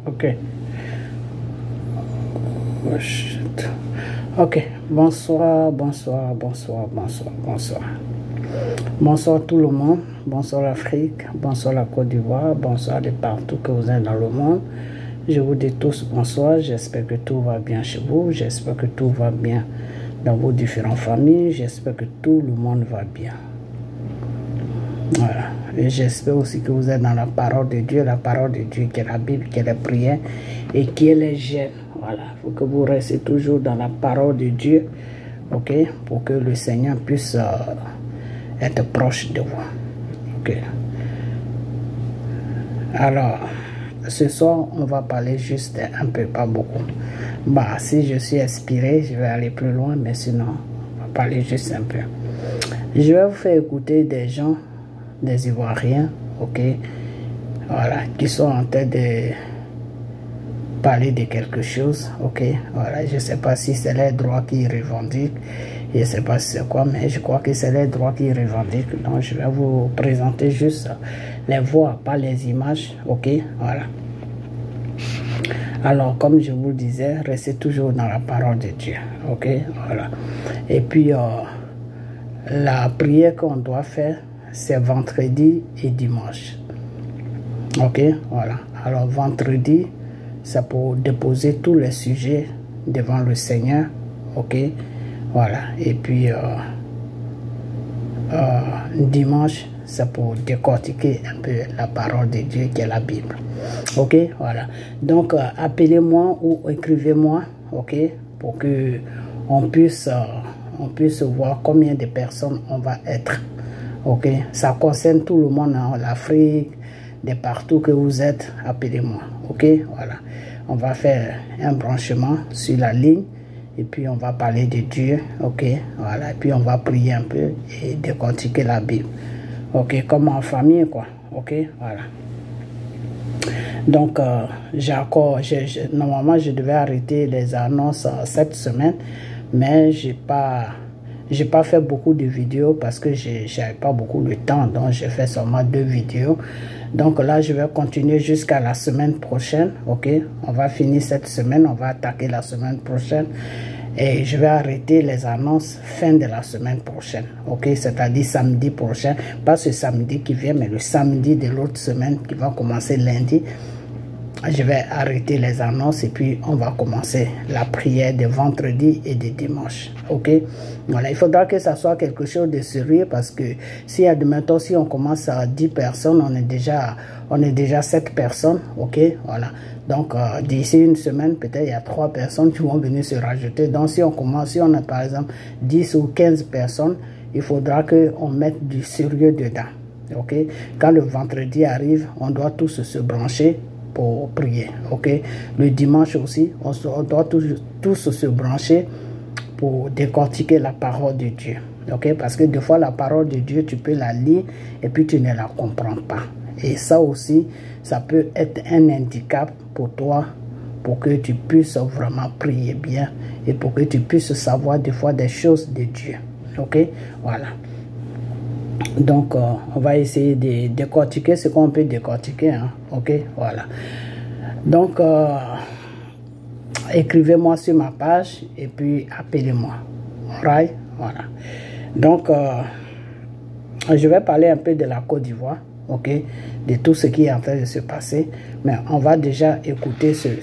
Ok. Oh, shit. Ok. Bonsoir, bonsoir, bonsoir, bonsoir, bonsoir. Bonsoir tout le monde. Bonsoir l'Afrique. Bonsoir la Côte d'Ivoire. Bonsoir de partout que vous êtes dans le monde. Je vous dis tous bonsoir. J'espère que tout va bien chez vous. J'espère que tout va bien dans vos différentes familles. J'espère que tout le monde va bien. Voilà. Et j'espère aussi que vous êtes dans la parole de Dieu qui est la Bible, qui est la prière et qui est les gènes. Voilà. Il faut que vous restez toujours dans la parole de Dieu, ok, pour que le Seigneur puisse être proche de vous. Ok. Alors, ce soir, on va parler juste un peu, pas beaucoup. Bah, si je suis inspiré, je vais aller plus loin, mais sinon, on va parler juste un peu. Je vais vous faire écouter des gens, des Ivoiriens, ok, voilà, qui sont en train de parler de quelque chose, ok, voilà, je sais pas si c'est les droits qu'ils revendiquent, je sais pas si c'est quoi, mais je crois que c'est les droits qu'ils revendiquent, donc je vais vous présenter juste les voix, pas les images, ok, voilà. Alors, comme je vous le disais, restez toujours dans la parole de Dieu, ok, voilà, et puis la prière qu'on doit faire, c'est vendredi et dimanche. Ok, voilà. Alors vendredi, c'est pour déposer tous les sujets devant le Seigneur. Ok, voilà. Et puis dimanche, c'est pour décortiquer un peu la parole de Dieu qui est la Bible. Ok, voilà. Donc appelez-moi ou écrivez-moi, ok, pour que on puisse voir combien de personnes on va être. Ok, ça concerne tout le monde, hein, l'Afrique, de partout que vous êtes, appelez-moi. Ok, voilà. On va faire un branchement sur la ligne et puis on va parler de Dieu. Ok, voilà. Et puis on va prier un peu et décortiquer la Bible. Ok, comme en famille, quoi. Ok, voilà. Donc, normalement, je devais arrêter les annonces cette semaine, mais j'ai pas fait beaucoup de vidéos parce que j'avais pas beaucoup de temps, donc j'ai fait seulement 2 vidéos. Donc là, je vais continuer jusqu'à la semaine prochaine, ok? On va finir cette semaine, on va attaquer la semaine prochaine et je vais arrêter les annonces fin de la semaine prochaine, ok? C'est-à-dire samedi prochain, pas ce samedi qui vient, mais le samedi de l'autre semaine qui va commencer lundi. Je vais arrêter les annonces et puis on va commencer la prière de vendredi et de dimanche. Ok, voilà, il faudra que ça soit quelque chose de sérieux parce que si admettons si on commence à 10 personnes, on est déjà 7 personnes. Ok, voilà. Donc d'ici une semaine, peut-être il y a 3 personnes qui vont venir se rajouter. Donc si on commence, si on a par exemple 10 ou 15 personnes, il faudra qu'on mette du sérieux dedans. Ok, quand le vendredi arrive, on doit tous se brancher pour prier, ok. Le dimanche aussi, on doit tous se brancher pour décortiquer la parole de Dieu, ok. Parce que des fois, la parole de Dieu, tu peux la lire et puis tu ne la comprends pas. Et ça aussi, ça peut être un handicap pour toi, pour que tu puisses vraiment prier bien et pour que tu puisses savoir des fois des choses de Dieu, ok. Voilà. Donc, on va essayer de décortiquer ce qu'on peut décortiquer, hein? Ok, voilà. Donc, écrivez-moi sur ma page et puis appelez-moi. Right? Voilà. Donc, je vais parler un peu de la Côte d'Ivoire, ok, de tout ce qui est en train de se passer. Mais on va déjà écouter ces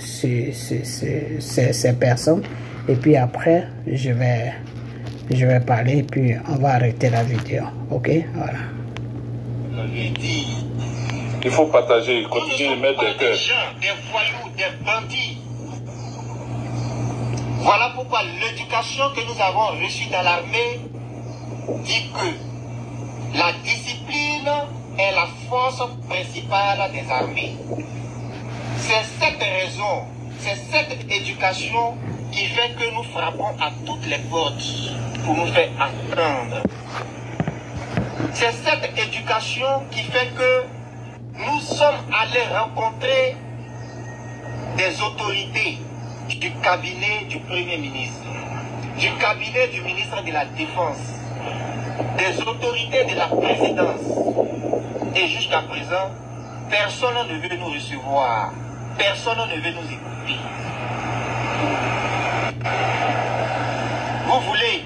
personnes et puis après, je vais parler et puis on va arrêter la vidéo. Ok, voilà. Il faut partager, continuer de mettre des cœurs. Des voyous, des bandits. Voilà pourquoi l'éducation que nous avons reçue dans l'armée dit que la discipline est la force principale des armées. C'est cette raison, c'est cette éducation qui fait que nous frappons à toutes les portes pour nous faire entendre. C'est cette éducation qui fait que nous sommes allés rencontrer des autorités du cabinet du Premier ministre, du cabinet du ministre de la Défense, des autorités de la présidence. Et jusqu'à présent, personne ne veut nous recevoir. personne ne veut nous écouter. Vous voulez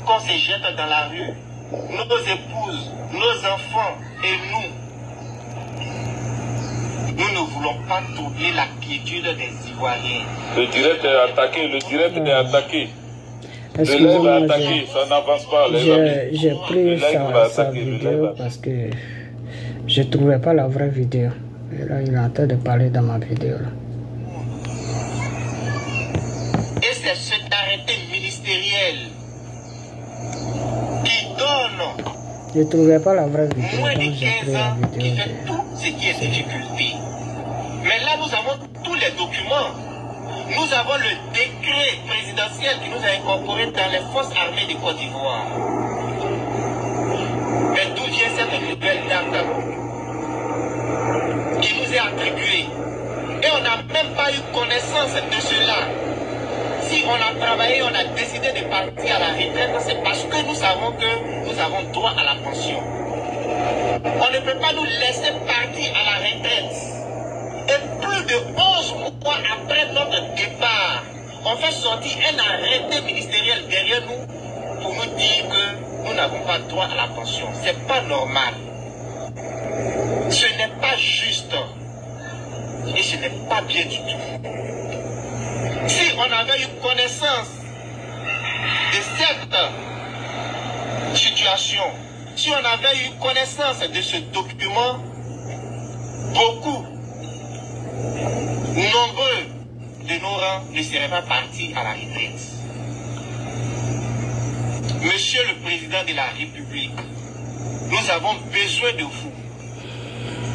qu'on se jette dans la rue, nos épouses, nos enfants et nous. Nous ne voulons pas troubler la quiétude des Ivoiriens. Le direct est attaqué, le direct est attaqué. Le live Excusez-moi, est attaqué, ça n'avance pas, les amis. j'ai pris sa vidéo parce que je ne trouvais pas la vraie vidéo. Et là, il est en train de parler dans ma vidéo. Là. Et c'est cet arrêté ministériel qui donne je ne trouvais pas la vraie vidéo. moins de Donc j'ai pris 15 la ans qui vidéo. fait tout ce qui est difficulté. Mais là, nous avons tous les documents. Nous avons le décret présidentiel qui nous a incorporés dans les forces armées de Côte d'Ivoire. Mais d'où vient cette nouvelle date qui nous est attribuée? Et on n'a même pas eu connaissance de cela. Si on a travaillé, on a décidé de partir à la retraite, c'est parce que nous savons que nous avons droit à la pension. On ne peut pas nous laisser partir à la retraite. Et plus de 11 mois après notre départ, on fait sortir un arrêté ministériel derrière nous pour nous dire que nous n'avons pas droit à la pension. C'est pas normal. Ce n'est pas juste. Et ce n'est pas bien du tout. Si on avait eu connaissance de cette situation, si on avait eu connaissance de ce document, beaucoup, nombreux de nos rangs ne seraient pas partis à la retraite. Monsieur le Président de la République, nous avons besoin de vous.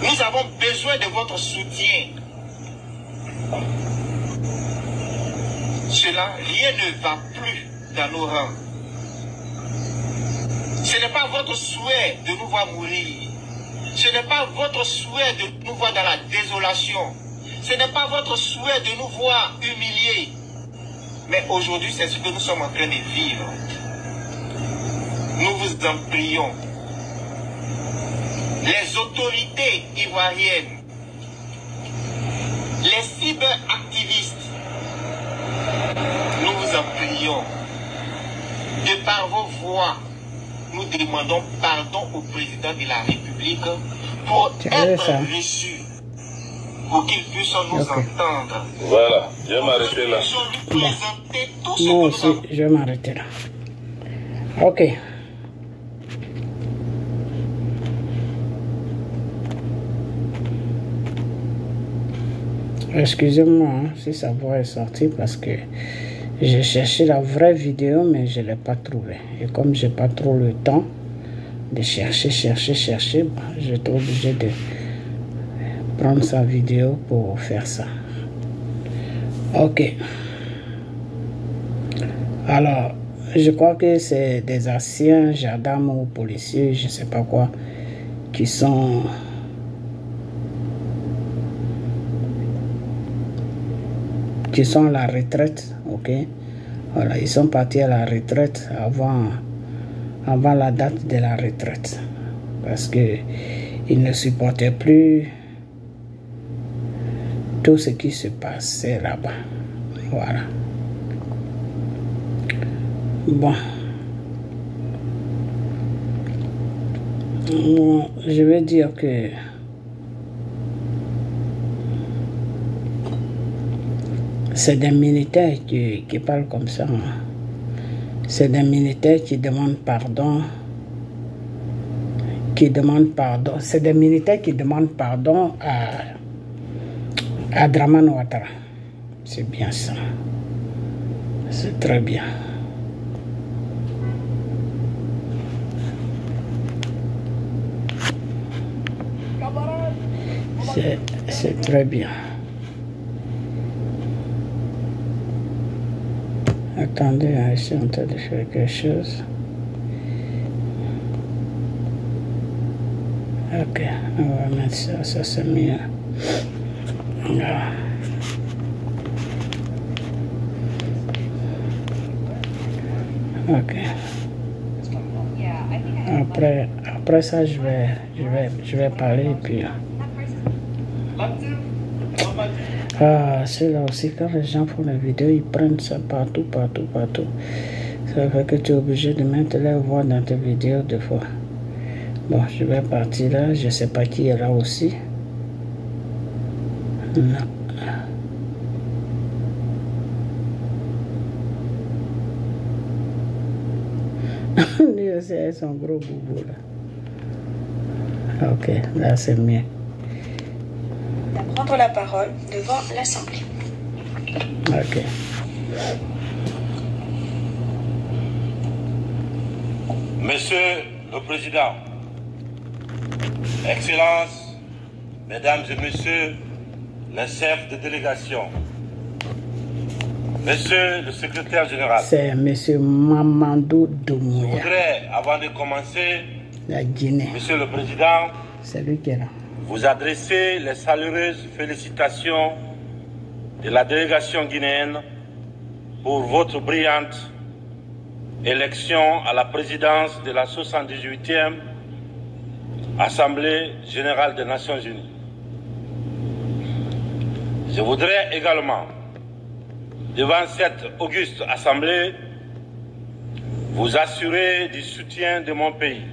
Nous avons besoin de votre soutien. Cela, rien ne va plus dans nos rangs. Ce n'est pas votre souhait de nous voir mourir. Ce n'est pas votre souhait de nous voir dans la désolation. Ce n'est pas votre souhait de nous voir humiliés. Mais aujourd'hui, c'est ce que nous sommes en train de vivre. Nous vous en prions. Les autorités ivoiriennes, les cyberactivistes, nous vous en prions. De par vos voix, nous demandons pardon au président de la République pour être reçu, pour qu'il puisse nous entendre. Voilà, je vais m'arrêter là. Moi aussi, je vais m'arrêter là. Ok. Excusez-moi si sa voix est sortie parce que j'ai cherché la vraie vidéo mais je ne l'ai pas trouvée. Et comme je n'ai pas trop le temps de chercher, bon, j'étais obligé de prendre sa vidéo pour faire ça. Ok. Alors, je crois que c'est des anciens gendarmes ou policiers, je ne sais pas quoi, qui sont... à la retraite, ok. Voilà, ils sont partis à la retraite avant la date de la retraite parce que ils ne supportaient plus tout ce qui se passait là-bas. Voilà. Bon. Moi, je vais dire que c'est des militaires qui parlent comme ça. C'est des militaires qui demandent pardon. C'est des militaires qui demandent pardon à Dramane Ouattara. C'est bien ça. C'est très bien. C'est très bien. Attendez, je suis en train de faire quelque chose. Ok, on va mettre ça, ça c'est mieux. Là. Ok. Après ça, je vais parler et puis. Ah, c'est là aussi, quand les gens font la vidéo, ils prennent ça partout. Ça fait que tu es obligé de mettre les voix dans tes vidéos des fois. Bon, je vais partir là, je sais pas qui est là aussi. Non. Lui aussi a son gros boubou là. Ok, là c'est mieux. À prendre la parole devant l'Assemblée. Ok. Monsieur le Président, Excellences, Mesdames et Messieurs les chefs de délégation, Monsieur le Secrétaire Général, c'est Monsieur Mamadou je Doumbouya, voudrais, avant de commencer, la Guinée. Monsieur le Président, C'est lui qui est là. vous adresser les chaleureuses félicitations de la délégation guinéenne pour votre brillante élection à la présidence de la 78e Assemblée générale des Nations Unies. Je voudrais également, devant cette auguste Assemblée, vous assurer du soutien de mon pays.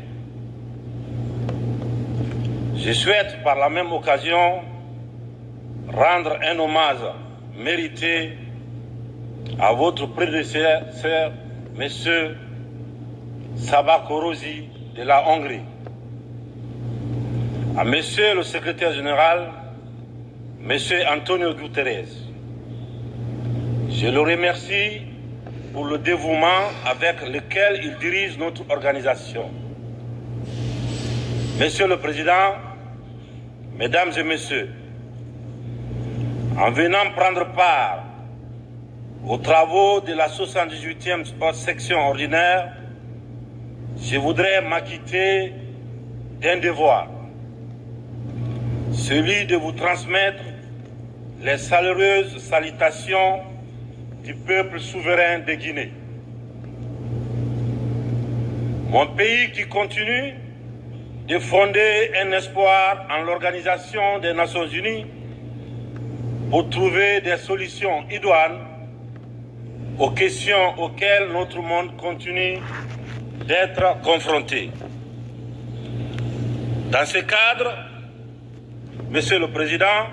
Je souhaite par la même occasion rendre un hommage mérité à votre prédécesseur, M. Sabah Korosi de la Hongrie, à M. le secrétaire général, M. Antonio Guterres. Je le remercie pour le dévouement avec lequel il dirige notre organisation. Monsieur le Président, Mesdames et Messieurs, en venant prendre part aux travaux de la 78e section ordinaire, je voudrais m'acquitter d'un devoir, celui de vous transmettre les chaleureuses salutations du peuple souverain de Guinée. Mon pays qui continue de fonder un espoir en l'Organisation des Nations Unies pour trouver des solutions idoines aux questions auxquelles notre monde continue d'être confronté. Dans ce cadre, Monsieur le Président,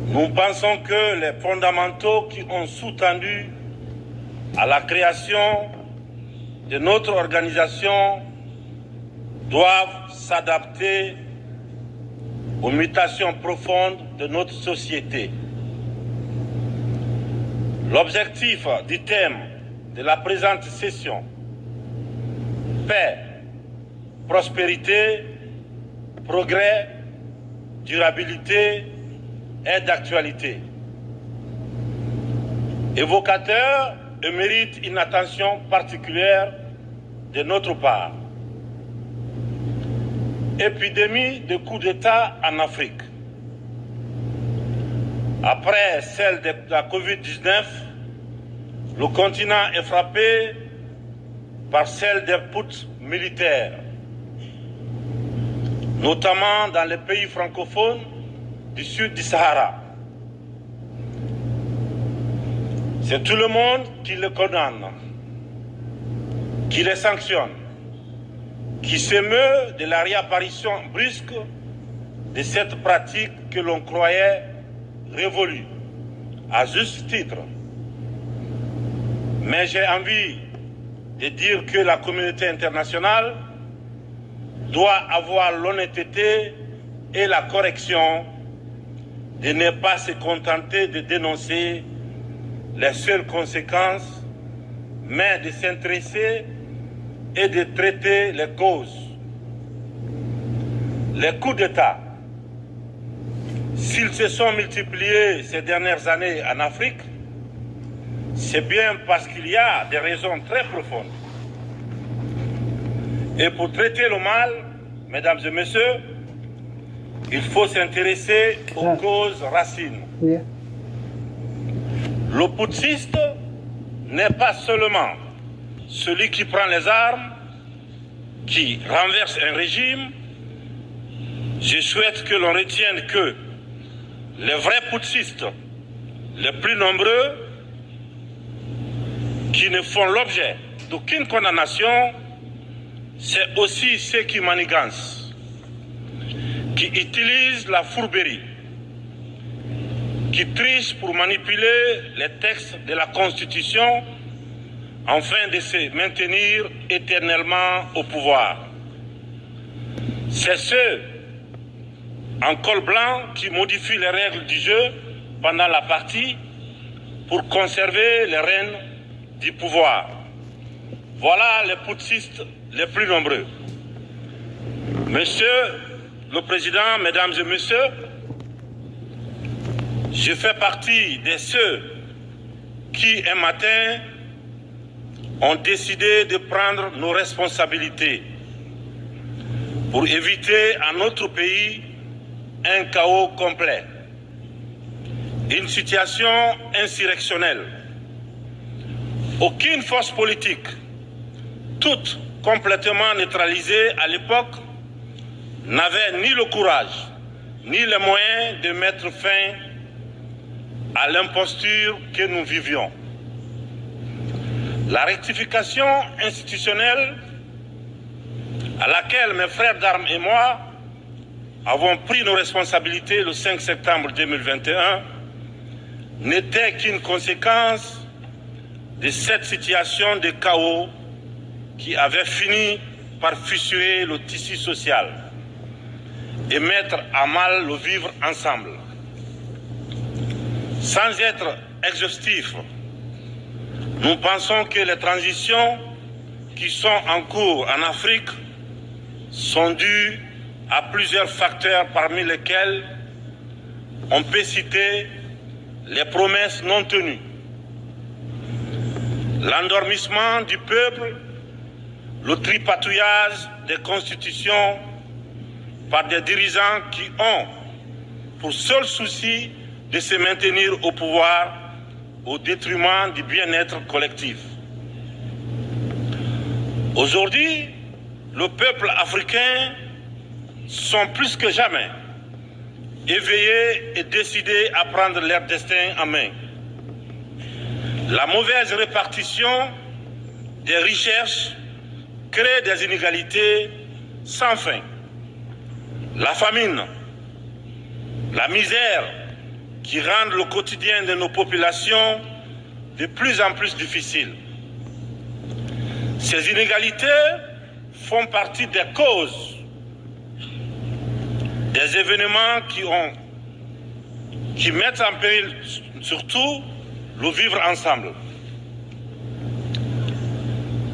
nous pensons que les fondamentaux qui ont sous-tendu à la création de notre organisation doivent s'adapter aux mutations profondes de notre société. L'objectif du thème de la présente session, paix, prospérité, progrès, durabilité, est d'actualité. Évocateur et mérite une attention particulière de notre part. Épidémie de coups d'État en Afrique. Après celle de la Covid-19, le continent est frappé par celle des puts militaires, notamment dans les pays francophones du sud du Sahara. C'est tout le monde qui le condamne, qui les sanctionne, qui s'émeut de la réapparition brusque de cette pratique que l'on croyait révolue, à juste titre. Mais j'ai envie de dire que la communauté internationale doit avoir l'honnêteté et la correction de ne pas se contenter de dénoncer les seules conséquences, mais de s'intéresser et de traiter les causes. Les coups d'État, s'ils se sont multipliés ces dernières années en Afrique, c'est bien parce qu'il y a des raisons très profondes. Et pour traiter le mal, mesdames et messieurs, il faut s'intéresser aux causes racines. Yeah. Le putschiste n'est pas seulement celui qui prend les armes, qui renverse un régime. Je souhaite que l'on retienne que les vrais putschistes, les plus nombreux, qui ne font l'objet d'aucune condamnation, c'est aussi ceux qui manigancent, qui utilisent la fourberie, qui trichent pour manipuler les textes de la Constitution afin de se maintenir éternellement au pouvoir. C'est ceux en col blanc qui modifient les règles du jeu pendant la partie pour conserver les rênes du pouvoir. Voilà les putschistes les plus nombreux. Monsieur le Président, Mesdames et Messieurs, je fais partie de ceux qui, un matin, ont décidé de prendre nos responsabilités pour éviter à notre pays un chaos complet, une situation insurrectionnelle. Aucune force politique, toutes complètement neutralisées à l'époque, n'avait ni le courage, ni les moyens de mettre fin à l'imposture que nous vivions. La rectification institutionnelle à laquelle mes frères d'armes et moi avons pris nos responsabilités le 5 septembre 2021 n'était qu'une conséquence de cette situation de chaos qui avait fini par fissurer le tissu social et mettre à mal le vivre ensemble. Sans être exhaustif, nous pensons que les transitions qui sont en cours en Afrique sont dues à plusieurs facteurs parmi lesquels on peut citer les promesses non tenues, l'endormissement du peuple, le tripatouillage des constitutions par des dirigeants qui ont pour seul souci de se maintenir au pouvoir au détriment du bien-être collectif. Aujourd'hui, le peuple africain sont plus que jamais éveillés et décidés à prendre leur destin en main. La mauvaise répartition des richesses crée des inégalités sans fin. La famine, la misère qui rendent le quotidien de nos populations de plus en plus difficile. Ces inégalités font partie des causes des événements qui mettent en péril surtout le vivre ensemble.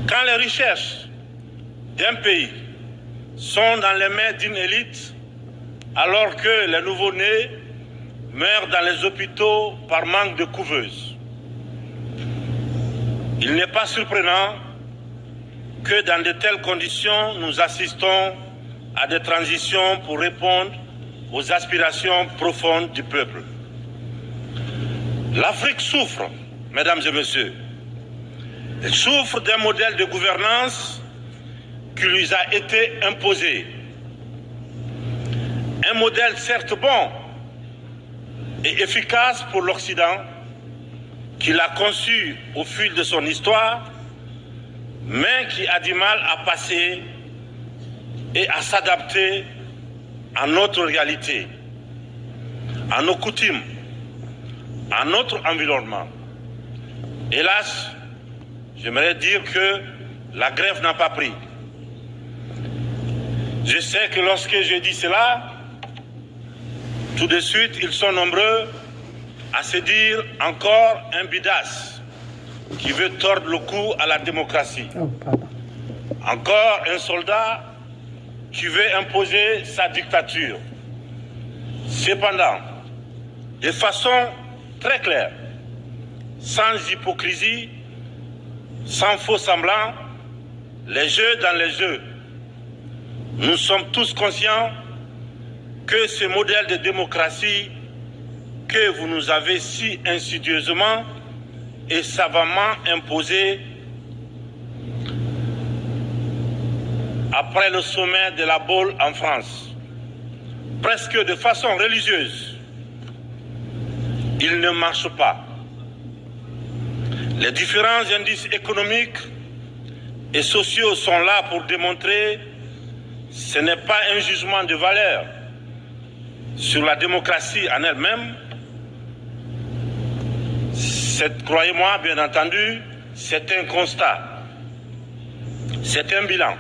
Quand les richesses d'un pays sont dans les mains d'une élite, alors que les nouveau-nés meurent dans les hôpitaux par manque de couveuses, il n'est pas surprenant que dans de telles conditions, nous assistons à des transitions pour répondre aux aspirations profondes du peuple. L'Afrique souffre, mesdames et messieurs. Elle souffre d'un modèle de gouvernance qui lui a été imposé. Un modèle certes bon et efficace pour l'Occident, qu'il a conçu au fil de son histoire, mais qui a du mal à passer et à s'adapter à notre réalité, à nos coutumes, à notre environnement. Hélas, j'aimerais dire que la grève n'a pas pris. Je sais que lorsque je dis cela, tout de suite, ils sont nombreux à se dire encore un bidas qui veut tordre le cou à la démocratie. Encore un soldat qui veut imposer sa dictature. Cependant, de façon très claire, sans hypocrisie, sans faux semblant, les jeux dans les jeux. Nous sommes tous conscients que ce modèle de démocratie que vous nous avez si insidieusement et savamment imposé après le sommet de la Baule en France, presque de façon religieuse, il ne marche pas. Les différents indices économiques et sociaux sont là pour démontrer que ce n'est pas un jugement de valeur sur la démocratie en elle-même. Croyez-moi, bien entendu, c'est un constat, c'est un bilan.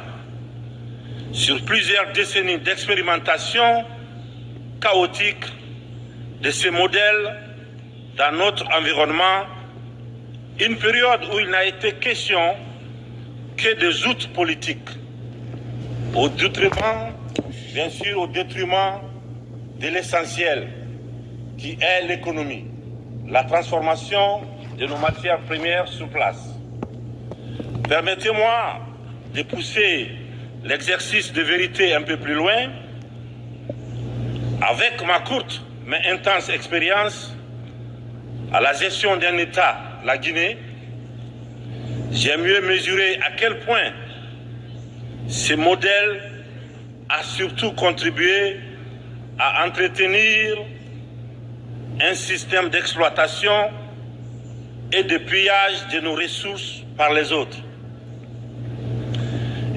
Sur plusieurs décennies d'expérimentation chaotique de ces modèles dans notre environnement, une période où il n'a été question que des outils politiques, au détriment, bien sûr, au détriment de l'essentiel qui est l'économie, la transformation de nos matières premières sur place. Permettez-moi de pousser l'exercice de vérité un peu plus loin. Avec ma courte mais intense expérience à la gestion d'un État, la Guinée, j'ai mieux mesuré à quel point ce modèle a surtout contribué à entretenir un système d'exploitation et de pillage de nos ressources par les autres.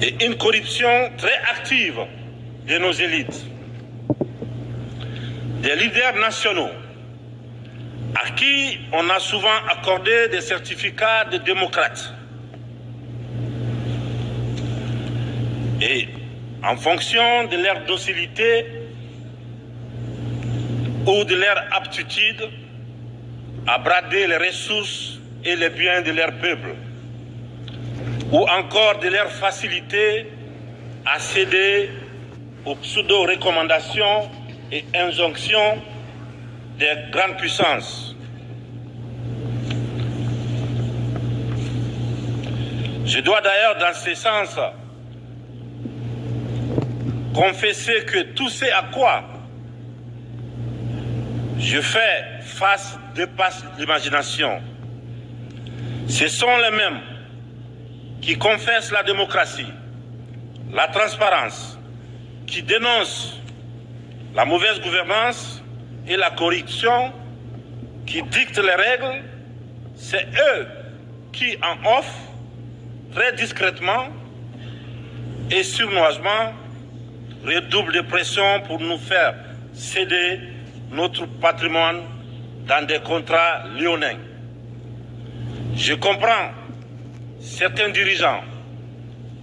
Et une corruption très active de nos élites, des leaders nationaux, à qui on a souvent accordé des certificats de démocrates. Et en fonction de leur docilité ou de leur aptitude à brader les ressources et les biens de leur peuple, ou encore de leur facilité à céder aux pseudo-recommandations et injonctions des grandes puissances. Je dois d'ailleurs, dans ce sens, confesser que tout ce à quoi je fais face dépasse l'imagination. Ce sont les mêmes qui confessent la démocratie, la transparence, qui dénoncent la mauvaise gouvernance et la corruption, qui dictent les règles. C'est eux qui en offrent très discrètement et sournoisement redoublent de pression pour nous faire céder notre patrimoine dans des contrats lyonnais. Je comprends certains dirigeants,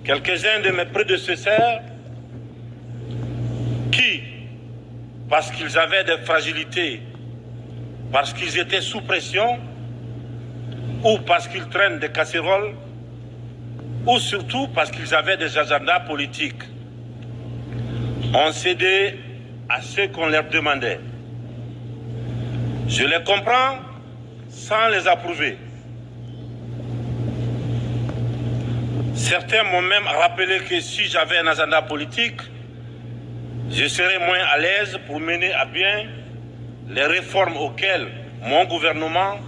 quelques-uns de mes prédécesseurs, qui, parce qu'ils avaient des fragilités, parce qu'ils étaient sous pression, ou parce qu'ils traînent des casseroles, ou surtout parce qu'ils avaient des agendas politiques, ont cédé à ce qu'on leur demandait. Je les comprends sans les approuver. Certains m'ont même rappelé que si j'avais un agenda politique, je serais moins à l'aise pour mener à bien les réformes auxquelles mon gouvernement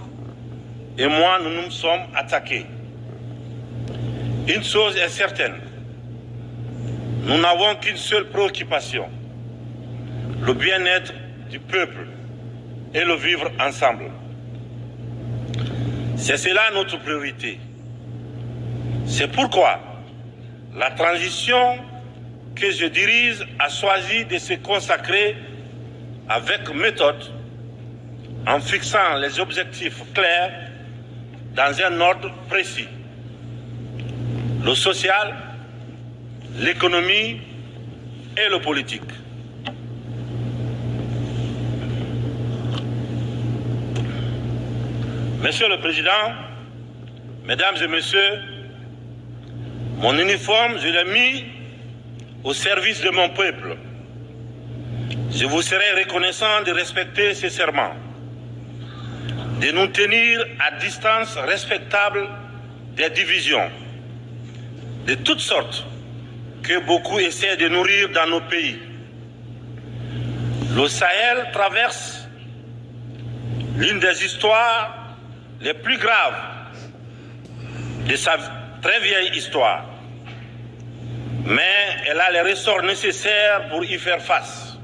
et moi nous nous sommes attaqués. Une chose est certaine, nous n'avons qu'une seule préoccupation, le bien-être du peuple et le vivre ensemble. C'est cela notre priorité. C'est pourquoi la transition que je dirige a choisi de se consacrer avec méthode en fixant les objectifs clairs dans un ordre précis. Le social, l'économie et le politique. Monsieur le Président, Mesdames et Messieurs, mon uniforme, je l'ai mis au service de mon peuple. Je vous serai reconnaissant de respecter ces serments, de nous tenir à distance respectable des divisions, de toutes sortes que beaucoup essaient de nourrir dans nos pays. Le Sahel traverse l'une des histoires les plus graves de sa très vieille histoire. Mais elle a les ressorts nécessaires pour y faire face.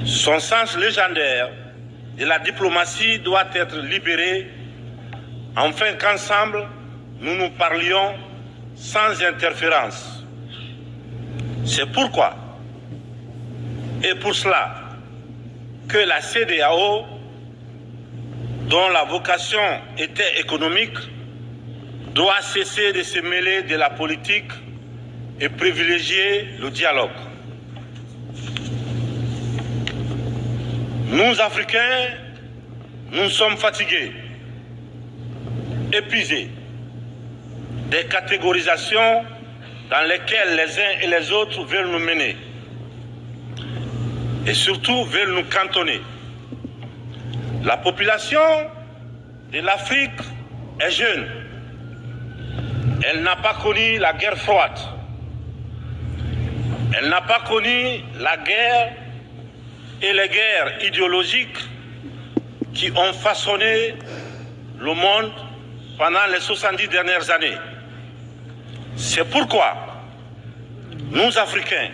Son sens légendaire de la diplomatie doit être libérée afin qu'ensemble, nous nous parlions sans interférence. C'est pourquoi, et pour cela, que la CEDEAO, dont la vocation était économique, doit cesser de se mêler de la politique et privilégier le dialogue. Nous, Africains, nous sommes fatigués, épuisés des catégorisations dans lesquelles les uns et les autres veulent nous mener et surtout veulent nous cantonner. La population de l'Afrique est jeune. Elle n'a pas connu la guerre froide. Elle n'a pas connu la guerre et les guerres idéologiques qui ont façonné le monde pendant les 70 dernières années. C'est pourquoi nous, Africains,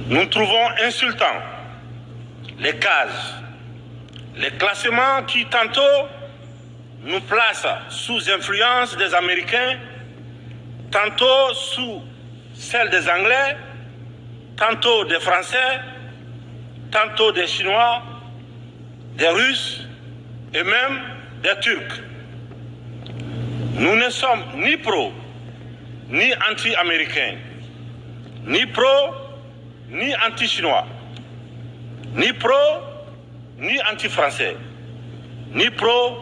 nous trouvons insultants les cases, les classements qui tantôt nous placent sous influence des Américains, tantôt sous celle des Anglais, tantôt des Français, tantôt des Chinois, des Russes et même des Turcs. Nous ne sommes ni pro, ni anti-américains, ni pro, ni anti-chinois, ni pro, ni anti-français, ni pro,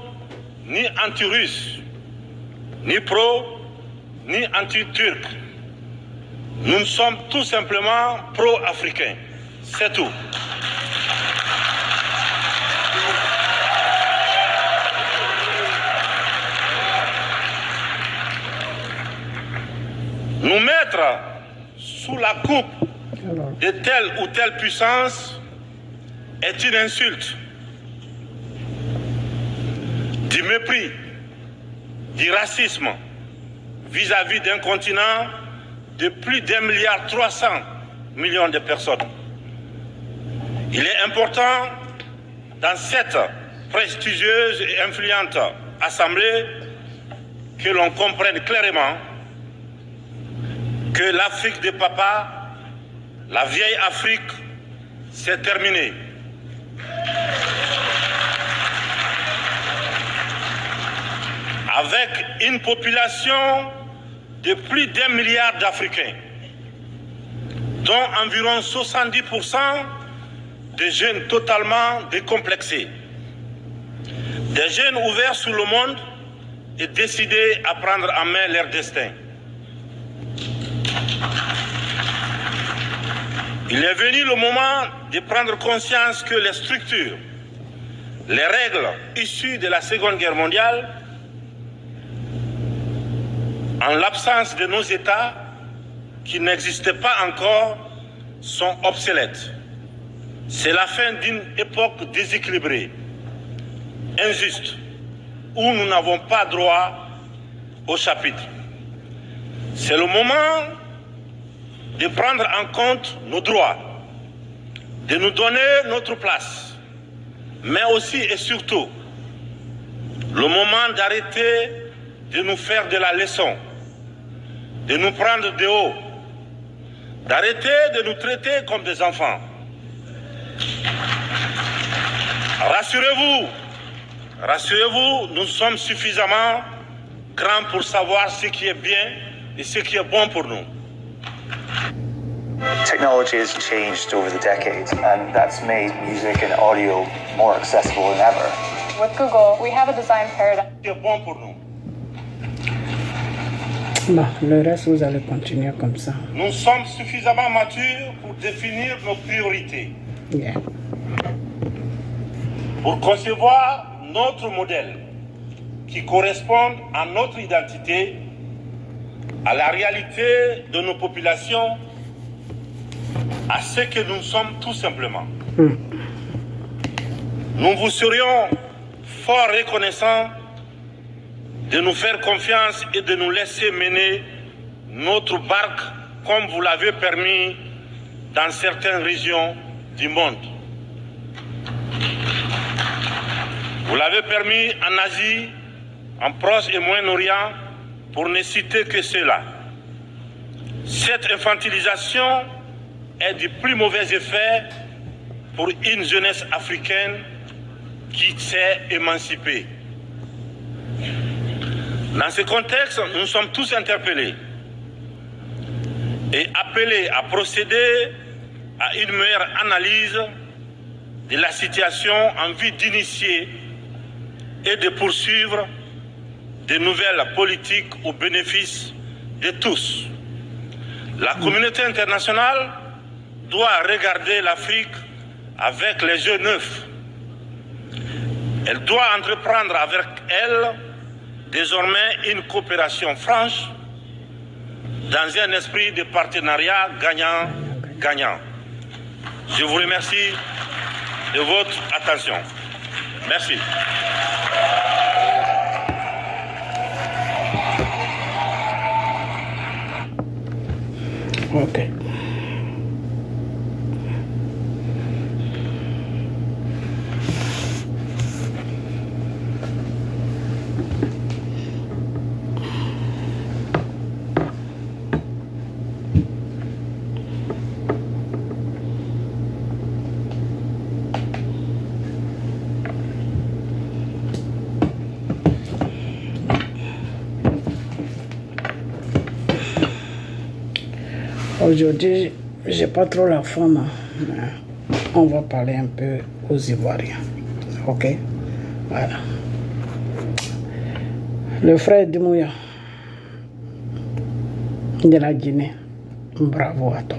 ni anti-russe, ni pro, ni anti-turc. Nous sommes tout simplement pro-africains. C'est tout. Nous mettre sous la coupe de telle ou telle puissance est une insulte, du mépris, du racisme vis-à-vis d'un continent de plus d'1,3 milliard de personnes. Il est important dans cette prestigieuse et influente assemblée que l'on comprenne clairement que l'Afrique des papas, la vieille Afrique, c'est terminé. Avec une population de plus d'1 milliard d'Africains, dont environ 70% de jeunes totalement décomplexés, des jeunes ouverts sur le monde et décidés à prendre en main leur destin. Il est venu le moment de prendre conscience que les structures, les règles issues de la Seconde Guerre mondiale, en l'absence de nos États qui n'existaient pas encore, sont obsolètes. C'est la fin d'une époque déséquilibrée, injuste, où nous n'avons pas droit au chapitre. C'est le moment de prendre en compte nos droits, de nous donner notre place, mais aussi et surtout le moment d'arrêter de nous faire de la leçon, de nous prendre de haut, d'arrêter de nous traiter comme des enfants. Rassurez-vous, rassurez-vous, nous sommes suffisamment grands pour savoir ce qui est bien et ce qui est bon pour nous. Technology has changed over the decades, and that's made music and audio more accessible than ever. With Google, we have a design paradigm. C'est bon pour nous. Bon, le reste, vous allez continuer comme ça. Nous sommes suffisamment matures pour définir nos priorités, Yeah. pour concevoir notre modèle qui corresponde à notre identité, à la réalité de nos populations, à ce que nous sommes tout simplement. Nous vous serions fort reconnaissants de nous faire confiance et de nous laisser mener notre barque comme vous l'avez permis dans certaines régions du monde. Vous l'avez permis en Asie, en Proche et Moyen-Orient, pour ne citer que cela. Cette infantilisation est du plus mauvais effet pour une jeunesse africaine qui s'est émancipée. Dans ce contexte, nous sommes tous interpellés et appelés à procéder à une meilleure analyse de la situation en vue d'initier et de poursuivre de nouvelles politiques au bénéfice de tous. La communauté internationale doit regarder l'Afrique avec les yeux neufs. Elle doit entreprendre avec elle désormais une coopération franche dans un esprit de partenariat gagnant-gagnant. Je vous remercie de votre attention. Merci. Ok. Aujourd'hui, j'ai pas trop la forme, mais on va parler un peu aux Ivoiriens. Ok? Voilà. Le frère Dimouya de la Guinée, bravo à toi.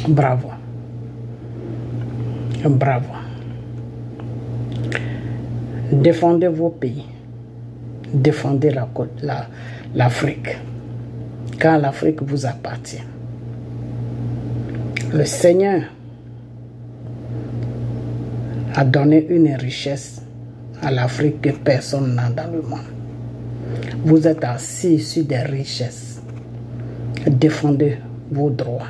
Bravo. Bravo. Défendez vos pays. Défendez l'Afrique. Car l'Afrique vous appartient. Le Seigneur a donné une richesse à l'Afrique que personne n'a dans le monde. Vous êtes assis sur des richesses. Défendez vos droits.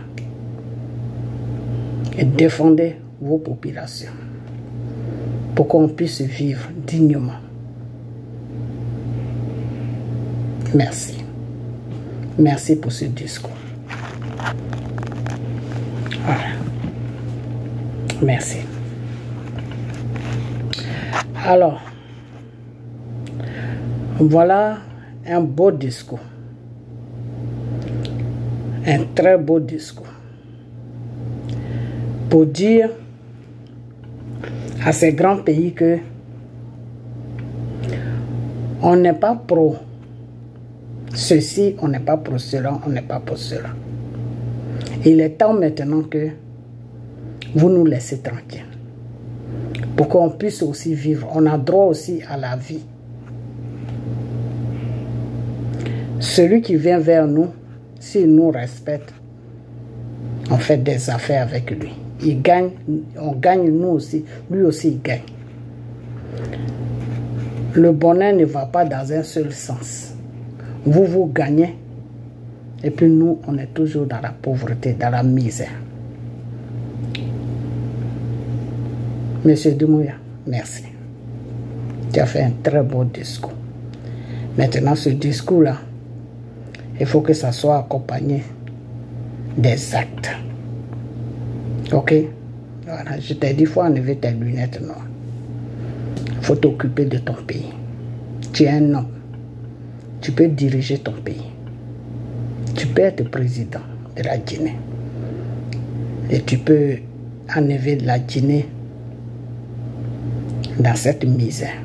Et défendez vos populations. Pour qu'on puisse vivre dignement. Merci. Merci pour ce discours. Voilà. Merci. Alors, voilà un beau discours. Un très beau discours. Pour dire à ces grands pays que on n'est pas pro ceci, on n'est pas pour cela, on n'est pas pour cela. Il est temps maintenant que vous nous laissez tranquilles. Pour qu'on puisse aussi vivre. On a droit aussi à la vie. Celui qui vient vers nous, s'il nous respecte, on fait des affaires avec lui. Il gagne, on gagne nous aussi, lui aussi il gagne. Le bonheur ne va pas dans un seul sens. Vous gagnez, et puis nous, on est toujours dans la pauvreté, dans la misère. Monsieur Dimouya, merci. Tu as fait un très beau discours. Maintenant, ce discours-là, il faut que ça soit accompagné des actes. Ok? Voilà, je t'ai dit, il faut enlever tes lunettes noires. Il faut t'occuper de ton pays. Tu es un homme. Tu peux diriger ton pays. Tu peux être président de la Guinée. Et tu peux enlever la Guinée dans cette misère.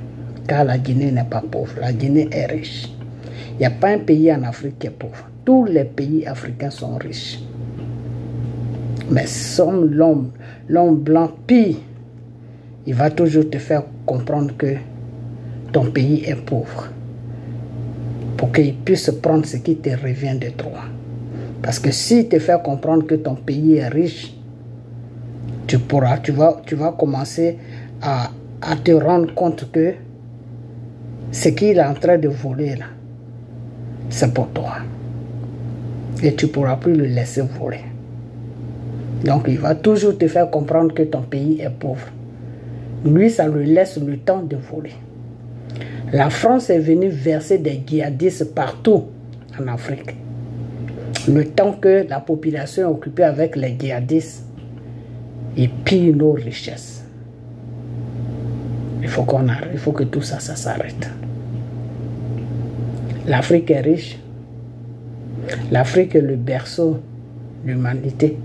Car la Guinée n'est pas pauvre. La Guinée est riche. Il n'y a pas un pays en Afrique qui est pauvre. Tous les pays africains sont riches. Mais somme l'homme blanc pire, il va toujours te faire comprendre que ton pays est pauvre. Pour qu'il puisse prendre ce qui te revient de droit. Parce que s'il te fait comprendre que ton pays est riche, tu vas commencer à te rendre compte que ce qu'il est en train de voler là, c'est pour toi. Et tu ne pourras plus le laisser voler. Donc il va toujours te faire comprendre que ton pays est pauvre. Lui, ça lui laisse le temps de voler. La France est venue verser des djihadistes partout en Afrique. Le temps que la population est occupée avec les djihadistes, ils pillent nos richesses. Il faut qu'on arrête, il faut que tout ça, ça s'arrête. L'Afrique est riche. L'Afrique est le berceau de l'humanité.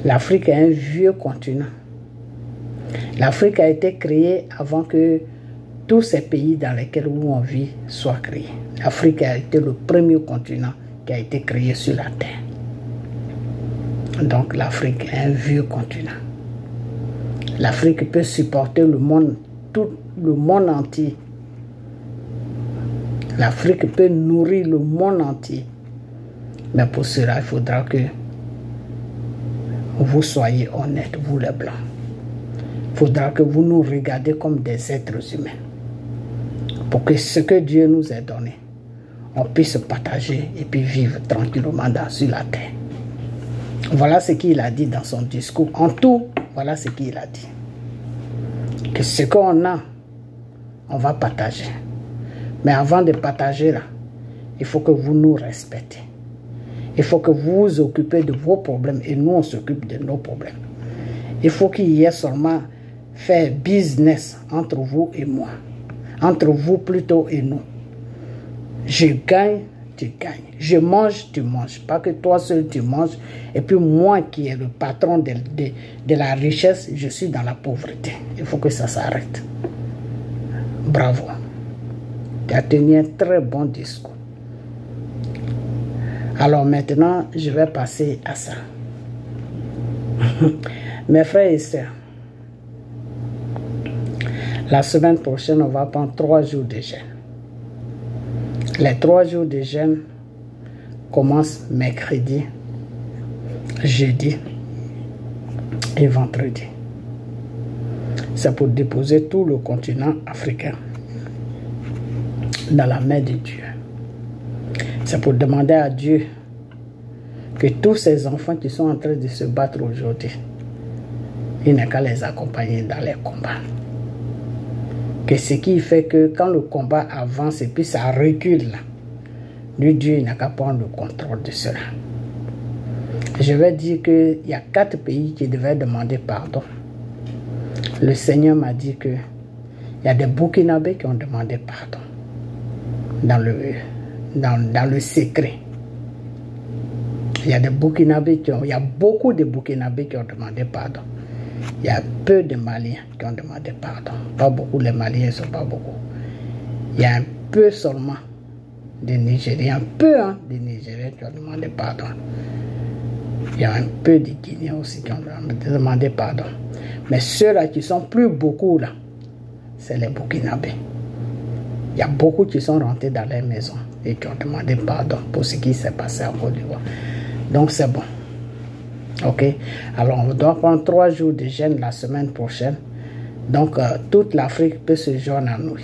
L'Afrique est un vieux continent. L'Afrique a été créée avant que tous ces pays dans lesquels on vit soient créés. L'Afrique a été le premier continent qui a été créé sur la terre. Donc l'Afrique est un vieux continent. L'Afrique peut supporter le monde, tout le monde entier. L'Afrique peut nourrir le monde entier. Mais pour cela, il faudra que vous soyez honnêtes, vous les Blancs. Il faudra que vous nous regardiez comme des êtres humains. Pour que ce que Dieu nous a donné, on puisse partager et puis vivre tranquillement sur la terre. Voilà ce qu'il a dit dans son discours. En tout, voilà ce qu'il a dit. Que ce qu'on a, on va partager. Mais avant de partager là, il faut que vous nous respectez. Il faut que vous vous occupez de vos problèmes et nous on s'occupe de nos problèmes. Il faut qu'il y ait seulement faire business entre vous et moi. Entre vous plutôt et nous. Je gagne, tu gagnes. Je mange, tu manges. Pas que toi seul tu manges. Et puis moi qui est le patron de la richesse, je suis dans la pauvreté. Il faut que ça s'arrête. Bravo. Tu as tenu un très bon discours. Alors maintenant, je vais passer à ça. Mes frères et sœurs, la semaine prochaine, on va prendre 3 jours de jeûne. Les 3 jours de jeûne commencent mercredi, jeudi et vendredi. C'est pour déposer tout le continent africain dans la main de Dieu. C'est pour demander à Dieu que tous ces enfants qui sont en train de se battre aujourd'hui, il n'a qu'à les accompagner dans les combats. Que ce qui fait que quand le combat avance et puis ça recule, lui Dieu n'a qu'à prendre le contrôle de cela. Je vais dire qu'il y a 4 pays qui devaient demander pardon. Le Seigneur m'a dit qu'il y a des Burkinabés qui ont demandé pardon dans le secret. Il y a des Burkinabés il y a beaucoup de Burkinabés qui ont demandé pardon. Il y a peu de Maliens qui ont demandé pardon. Pas beaucoup, les Maliens ne sont pas beaucoup. Il y a un peu seulement de Nigériens, de Nigériens qui ont demandé pardon. Il y a un peu de Guinéens aussi qui ont demandé pardon. Mais ceux-là qui sont plus beaucoup là, c'est les Burkinabés. Il y a beaucoup qui sont rentrés dans les maisons et qui ont demandé pardon pour ce qui s'est passé en Côte d'Ivoire. Donc c'est bon. Ok, alors on doit prendre 3 jours de jeûne la semaine prochaine. Donc toute l'Afrique peut se joindre à nous.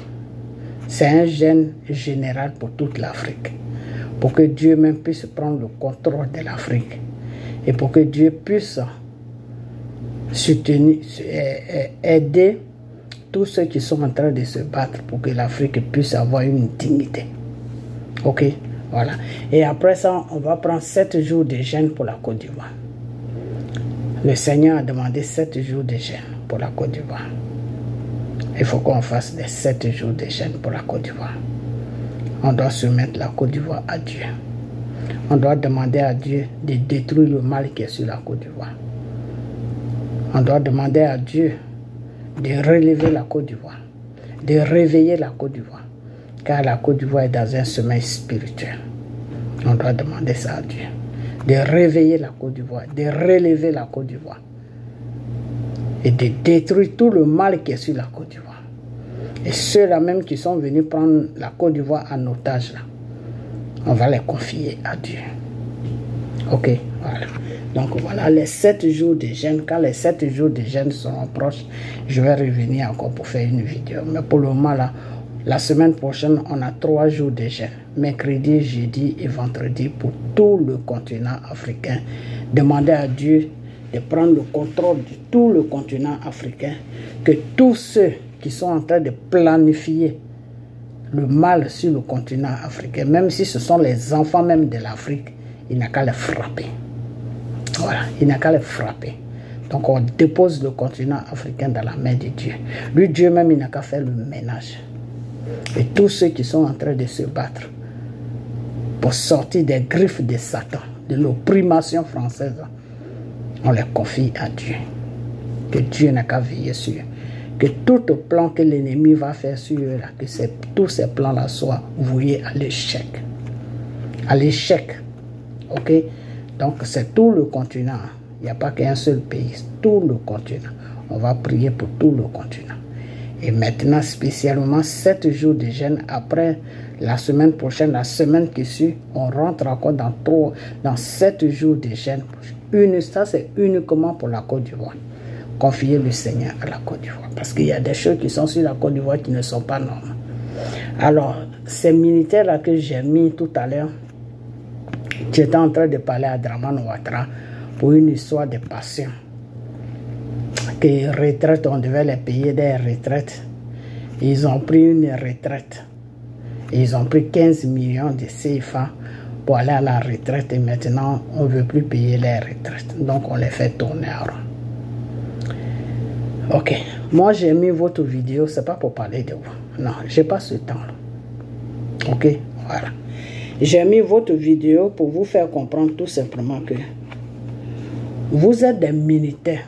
C'est un jeûne général pour toute l'Afrique. Pour que Dieu même puisse prendre le contrôle de l'Afrique. Et pour que Dieu puisse soutenir, aider tous ceux qui sont en train de se battre pour que l'Afrique puisse avoir une dignité. Ok, voilà. Et après ça, on va prendre 7 jours de jeûne pour la Côte d'Ivoire. Le Seigneur a demandé 7 jours de jeûne pour la Côte d'Ivoire. Il faut qu'on fasse des 7 jours de jeûne pour la Côte d'Ivoire. On doit soumettre la Côte d'Ivoire à Dieu. On doit demander à Dieu de détruire le mal qui est sur la Côte d'Ivoire. On doit demander à Dieu de relever la Côte d'Ivoire, de réveiller la Côte d'Ivoire, car la Côte d'Ivoire est dans un sommeil spirituel. On doit demander ça à Dieu, de réveiller la Côte d'Ivoire, de relever la Côte d'Ivoire et de détruire tout le mal qui est sur la Côte d'Ivoire. Et ceux-là même qui sont venus prendre la Côte d'Ivoire en otage, là, on va les confier à Dieu. Ok, voilà. Donc voilà les 7 jours de jeûne. Quand les 7 jours de jeûne seront proches, je vais revenir encore pour faire une vidéo. Mais pour le moment là, la semaine prochaine, on a 3 jours de jeûne. Mercredi, jeudi et vendredi pour tout le continent africain. Demandez à Dieu de prendre le contrôle de tout le continent africain, que tous ceux qui sont en train de planifier le mal sur le continent africain, même si ce sont les enfants même de l'Afrique, il n'a qu'à les frapper. Voilà, il n'a qu'à les frapper. Donc on dépose le continent africain dans la main de Dieu. Lui, Dieu même, il n'a qu'à faire le ménage. Et tous ceux qui sont en train de se battre pour sortir des griffes de Satan, de l'opprimation française, on les confie à Dieu. Que Dieu n'a qu'à veiller sur eux. Que tout plan que l'ennemi va faire sur eux, là, que tous ces plans-là soient voués à l'échec. À l'échec. Ok? Donc c'est tout le continent. Il n'y a pas qu'un seul pays. Tout le continent. On va prier pour tout le continent. Et maintenant, spécialement 7 jours de jeûne, après la semaine prochaine, la semaine qui suit, on rentre encore dans 7 jours de jeûne. Ça, c'est uniquement pour la Côte d'Ivoire. Confier le Seigneur à la Côte d'Ivoire. Parce qu'il y a des choses qui sont sur la Côte d'Ivoire qui ne sont pas normales. Alors, ces militaires-là que j'ai mis tout à l'heure, j'étais en train de parler à Dramane Ouattara pour une histoire de passion. Que retraite, on devait les payer des retraites. Ils ont pris une retraite. Ils ont pris 15 millions de CFA pour aller à la retraite et maintenant on ne veut plus payer les retraites. Donc on les fait tourner en rond. Ok, moi j'ai mis votre vidéo, c'est pas pour parler de vous. Non, j'ai pas ce temps-là. Ok, voilà. J'ai mis votre vidéo pour vous faire comprendre tout simplement que vous êtes des militaires.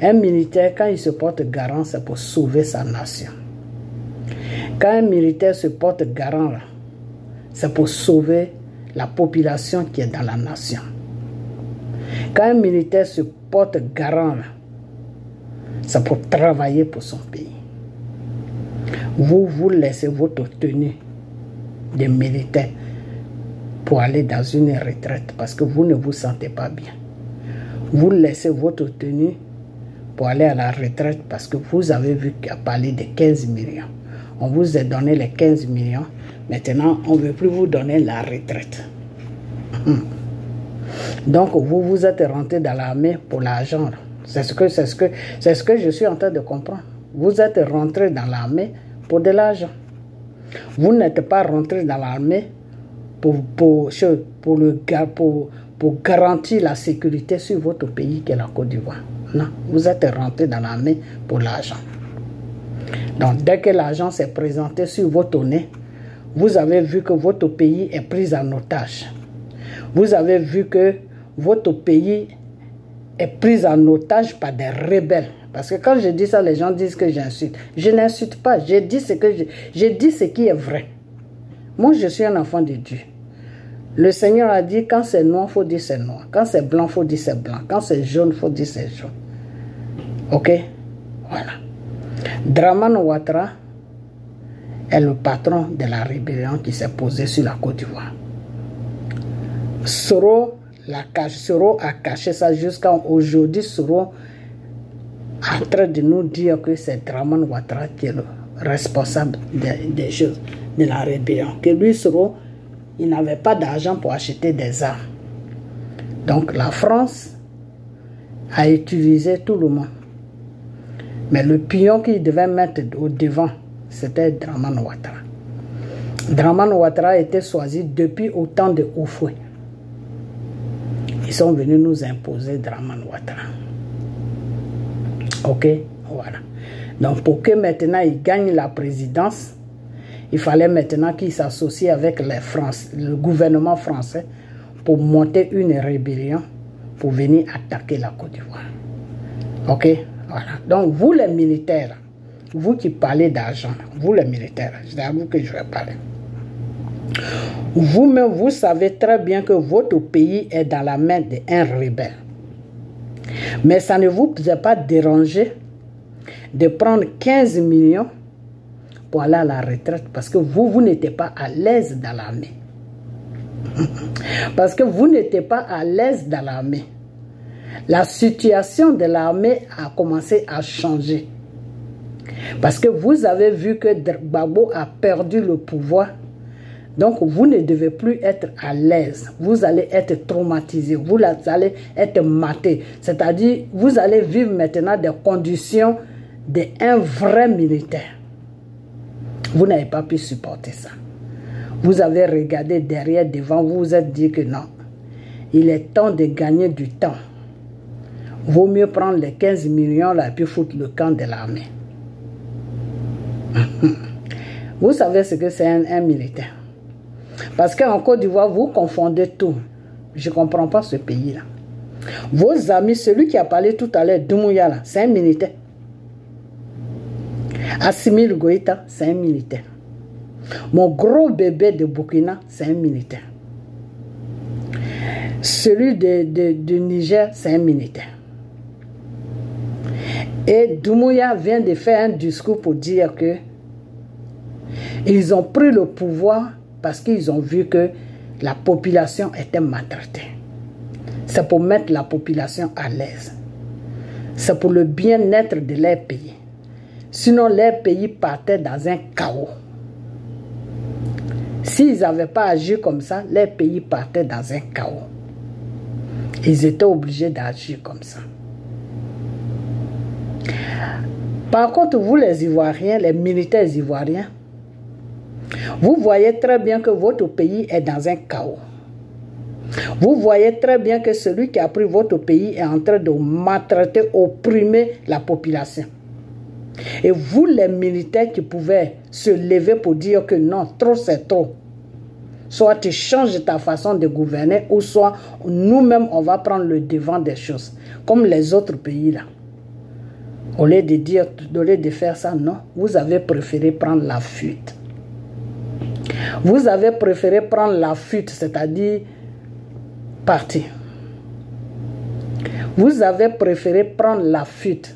Un militaire, quand il se porte garant, c'est pour sauver sa nation. Quand un militaire se porte garant, c'est pour sauver la population qui est dans la nation. Quand un militaire se porte garant, c'est pour travailler pour son pays. Vous laissez votre tenue de militaire pour aller dans une retraite parce que vous ne vous sentez pas bien. Vous laissez votre tenue pour aller à la retraite parce que vous avez vu qu'il a parlé de 15 millions. On vous a donné les 15 millions. Maintenant, on ne veut plus vous donner la retraite. Donc, vous êtes rentré dans l'armée pour l'argent. C'est ce que je suis en train de comprendre. Vous êtes rentré dans l'armée pour de l'argent. Vous n'êtes pas rentré dans l'armée pour garantir la sécurité sur votre pays qui est la Côte d'Ivoire. Non, vous êtes rentré dans l'armée pour l'argent. Donc, dès que l'argent s'est présenté sur votre nez, vous avez vu que votre pays est pris en otage. Vous avez vu que votre pays est pris en otage par des rebelles. Parce que quand je dis ça, les gens disent que j'insulte. Je n'insulte pas, je dis ce qui est vrai. Moi, je suis un enfant de Dieu. Le Seigneur a dit, quand c'est noir, il faut dire c'est noir. Quand c'est blanc, il faut dire c'est blanc. Quand c'est jaune, il faut dire c'est jaune. Ok? Voilà. Dramane Ouattara est le patron de la rébellion qui s'est posée sur la Côte d'Ivoire. Soro a caché ça jusqu'à aujourd'hui. Soro est en train de nous dire que c'est Dramane Ouattara qui est le responsable des choses de la rébellion. Que lui, Soro, il n'avait pas d'argent pour acheter des armes. Donc la France a utilisé tout le monde. Mais le pion qu'il devait mettre au devant, c'était Dramane Ouattara. Dramane Ouattara a été choisi depuis au temps de Houphouët. Ils sont venus nous imposer Dramane Ouattara. Ok, voilà. Donc pour que maintenant il gagne la présidence, il fallait maintenant qu'il s'associe avec le gouvernement français pour monter une rébellion pour venir attaquer la Côte d'Ivoire. Ok, voilà. Donc vous les militaires, vous qui parlez d'argent, vous les militaires, c'est à vous que je vais parler. Vous-même, vous savez très bien que votre pays est dans la main d'un rebelle. Mais ça ne vous a pas dérangé de prendre 15 millions pour aller à la retraite parce que vous n'étiez pas à l'aise dans l'armée. Parce que vous n'étiez pas à l'aise dans l'armée. La situation de l'armée a commencé à changer. Parce que vous avez vu que Gbagbo a perdu le pouvoir Donc, vous ne devez plus être à l'aise. Vous allez être traumatisé. Vous allez être maté. C'est-à-dire, vous allez vivre maintenant des conditions d'un vrai militaire. Vous n'avez pas pu supporter ça. Vous avez regardé derrière, devant, vous vous êtes dit que non. Il est temps de gagner du temps. Vaut mieux prendre les 15 millions là et puis foutre le camp de l'armée. Vous savez ce que c'est un militaire. Parce qu'en Côte d'Ivoire, vous confondez tout. Je ne comprends pas ce pays-là. Vos amis, celui qui a parlé tout à l'heure, Doumbouya, là, c'est un militaire. Assimi Goïta, c'est un militaire. Mon gros bébé de Burkina, c'est un militaire. Celui de Niger, c'est un militaire. Et Doumbouya vient de faire un discours pour dire que ils ont pris le pouvoir parce qu'ils ont vu que la population était maltraitée. C'est pour mettre la population à l'aise. C'est pour le bien-être de leur pays. Sinon, leur pays partait dans un chaos. S'ils n'avaient pas agi comme ça, leur pays partait dans un chaos. Ils étaient obligés d'agir comme ça. Par contre, vous les Ivoiriens, les militaires ivoiriens, vous voyez très bien que votre pays est dans un chaos. Vous voyez très bien que celui qui a pris votre pays est en train de maltraiter, opprimer la population. Et vous, les militaires qui pouvaient se lever pour dire que non, trop c'est trop. Soit tu changes ta façon de gouverner, ou soit nous-mêmes, on va prendre le devant des choses. Comme les autres pays là. Au lieu de faire ça, non. Vous avez préféré prendre la fuite. Vous avez préféré prendre la fuite, c'est-à-dire partir. Vous avez préféré prendre la fuite.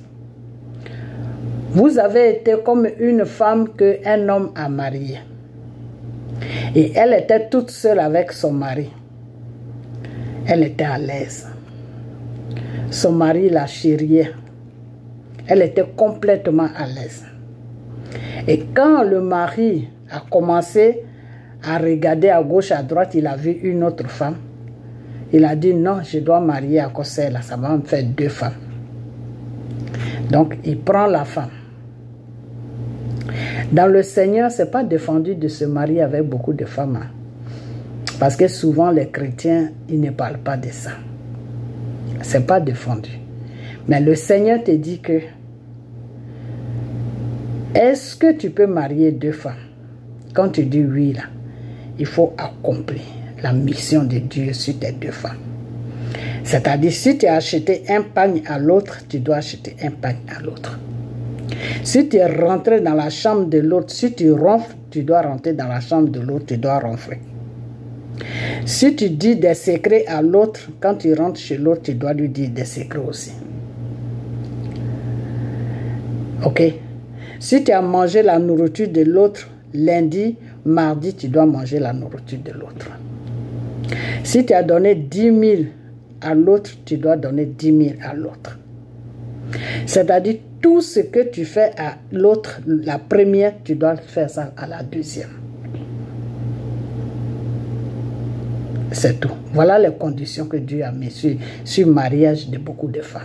Vous avez été comme une femme qu'un homme a mariée. Et elle était toute seule avec son mari. Elle était à l'aise. Son mari la chériait. Elle était complètement à l'aise. Et quand le mari a commencé à regarder à gauche, à droite, il a vu une autre femme. Il a dit non, je dois marier à cause de là, ça va me faire 2 femmes. Donc il prend la femme. Dans le Seigneur, ce n'est pas défendu de se marier avec beaucoup de femmes. Hein. Parce que souvent les chrétiens, ils ne parlent pas de ça. Ce n'est pas défendu. Mais le Seigneur te dit que est-ce que tu peux marier 2 femmes? Quand tu dis oui, là, il faut accomplir la mission de Dieu sur tes 2 femmes. C'est-à-dire, si tu as acheté un pagne à l'autre, tu dois acheter un pagne à l'autre. Si tu es rentré dans la chambre de l'autre, si tu ronfles, tu dois rentrer dans la chambre de l'autre, tu dois ronfler. Si tu dis des secrets à l'autre, quand tu rentres chez l'autre, tu dois lui dire des secrets aussi. Ok? Si tu as mangé la nourriture de l'autre, lundi, mardi, tu dois manger la nourriture de l'autre. Si tu as donné 10 000 à l'autre, tu dois donner 10 000 à l'autre. C'est-à-dire, tout ce que tu fais à l'autre, la première, tu dois faire ça à la deuxième. C'est tout. Voilà les conditions que Dieu a mises sur le mariage de beaucoup de femmes.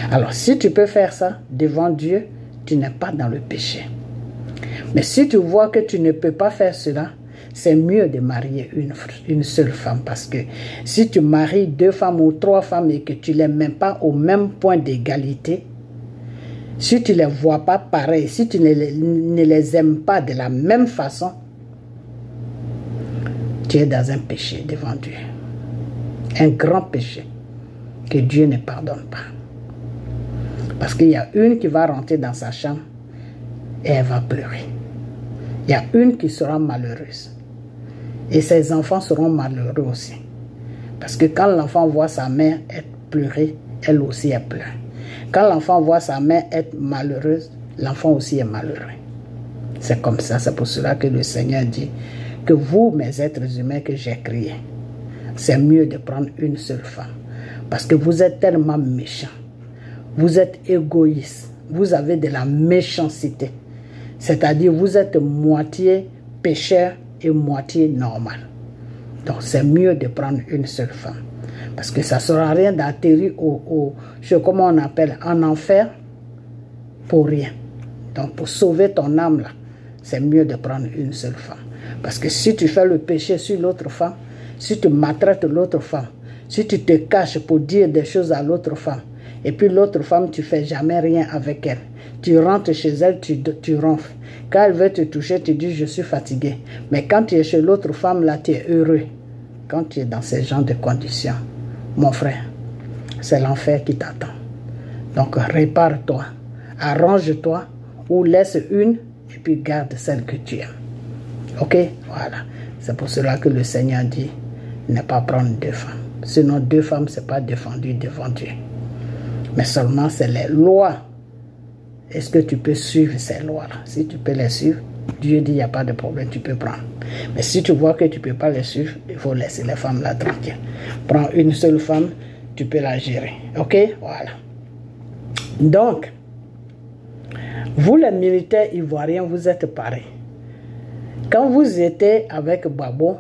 Alors, si tu peux faire ça devant Dieu, tu n'es pas dans le péché. Mais si tu vois que tu ne peux pas faire cela, c'est mieux de marier une seule femme. Parce que si tu maries 2 femmes ou 3 femmes et que tu ne les mets pas au même point d'égalité, si tu ne les vois pas pareil, si tu ne les aimes pas de la même façon, tu es dans un péché devant Dieu. Un grand péché que Dieu ne pardonne pas. Parce qu'il y a une qui va rentrer dans sa chambre et elle va pleurer. Il y a une qui sera malheureuse. Et ses enfants seront malheureux aussi. Parce que quand l'enfant voit sa mère être pleurée, elle aussi elle pleure. Quand l'enfant voit sa mère être malheureuse, l'enfant aussi est malheureux. C'est comme ça, c'est pour cela que le Seigneur dit que vous, mes êtres humains que j'ai créés, c'est mieux de prendre une seule femme. Parce que vous êtes tellement méchants. Vous êtes égoïstes. Vous avez de la méchanceté. C'est-à-dire, vous êtes moitié pécheur et moitié normal. Donc c'est mieux de prendre une seule femme. Parce que ça ne sert à rien d'atterrir comment on appelle, en enfer pour rien. Donc pour sauver ton âme là, c'est mieux de prendre une seule femme. Parce que si tu fais le péché sur l'autre femme, si tu maltraites l'autre femme, si tu te caches pour dire des choses à l'autre femme, et puis l'autre femme, tu ne fais jamais rien avec elle. Tu rentres chez elle, tu ronfles. Quand elle veut te toucher, tu dis je suis fatigué. Mais quand tu es chez l'autre femme, là, tu es heureux. Quand tu es dans ce genre de conditions, mon frère, c'est l'enfer qui t'attend. Donc répare-toi, arrange-toi, ou laisse une, et puis garde celle que tu aimes. Ok? Voilà. C'est pour cela que le Seigneur dit, ne pas prendre 2 femmes. Sinon 2 femmes, ce n'est pas défendu devant Dieu. Mais seulement c'est les lois. Est-ce que tu peux suivre ces lois-là? Si tu peux les suivre, Dieu dit il n'y a pas de problème, tu peux prendre. Mais si tu vois que tu ne peux pas les suivre, il faut laisser les femmes là tranquilles. Prends une seule femme, tu peux la gérer. Ok? Voilà. Donc, vous les militaires ivoiriens, vous êtes pareils. Quand vous étiez avec Babo,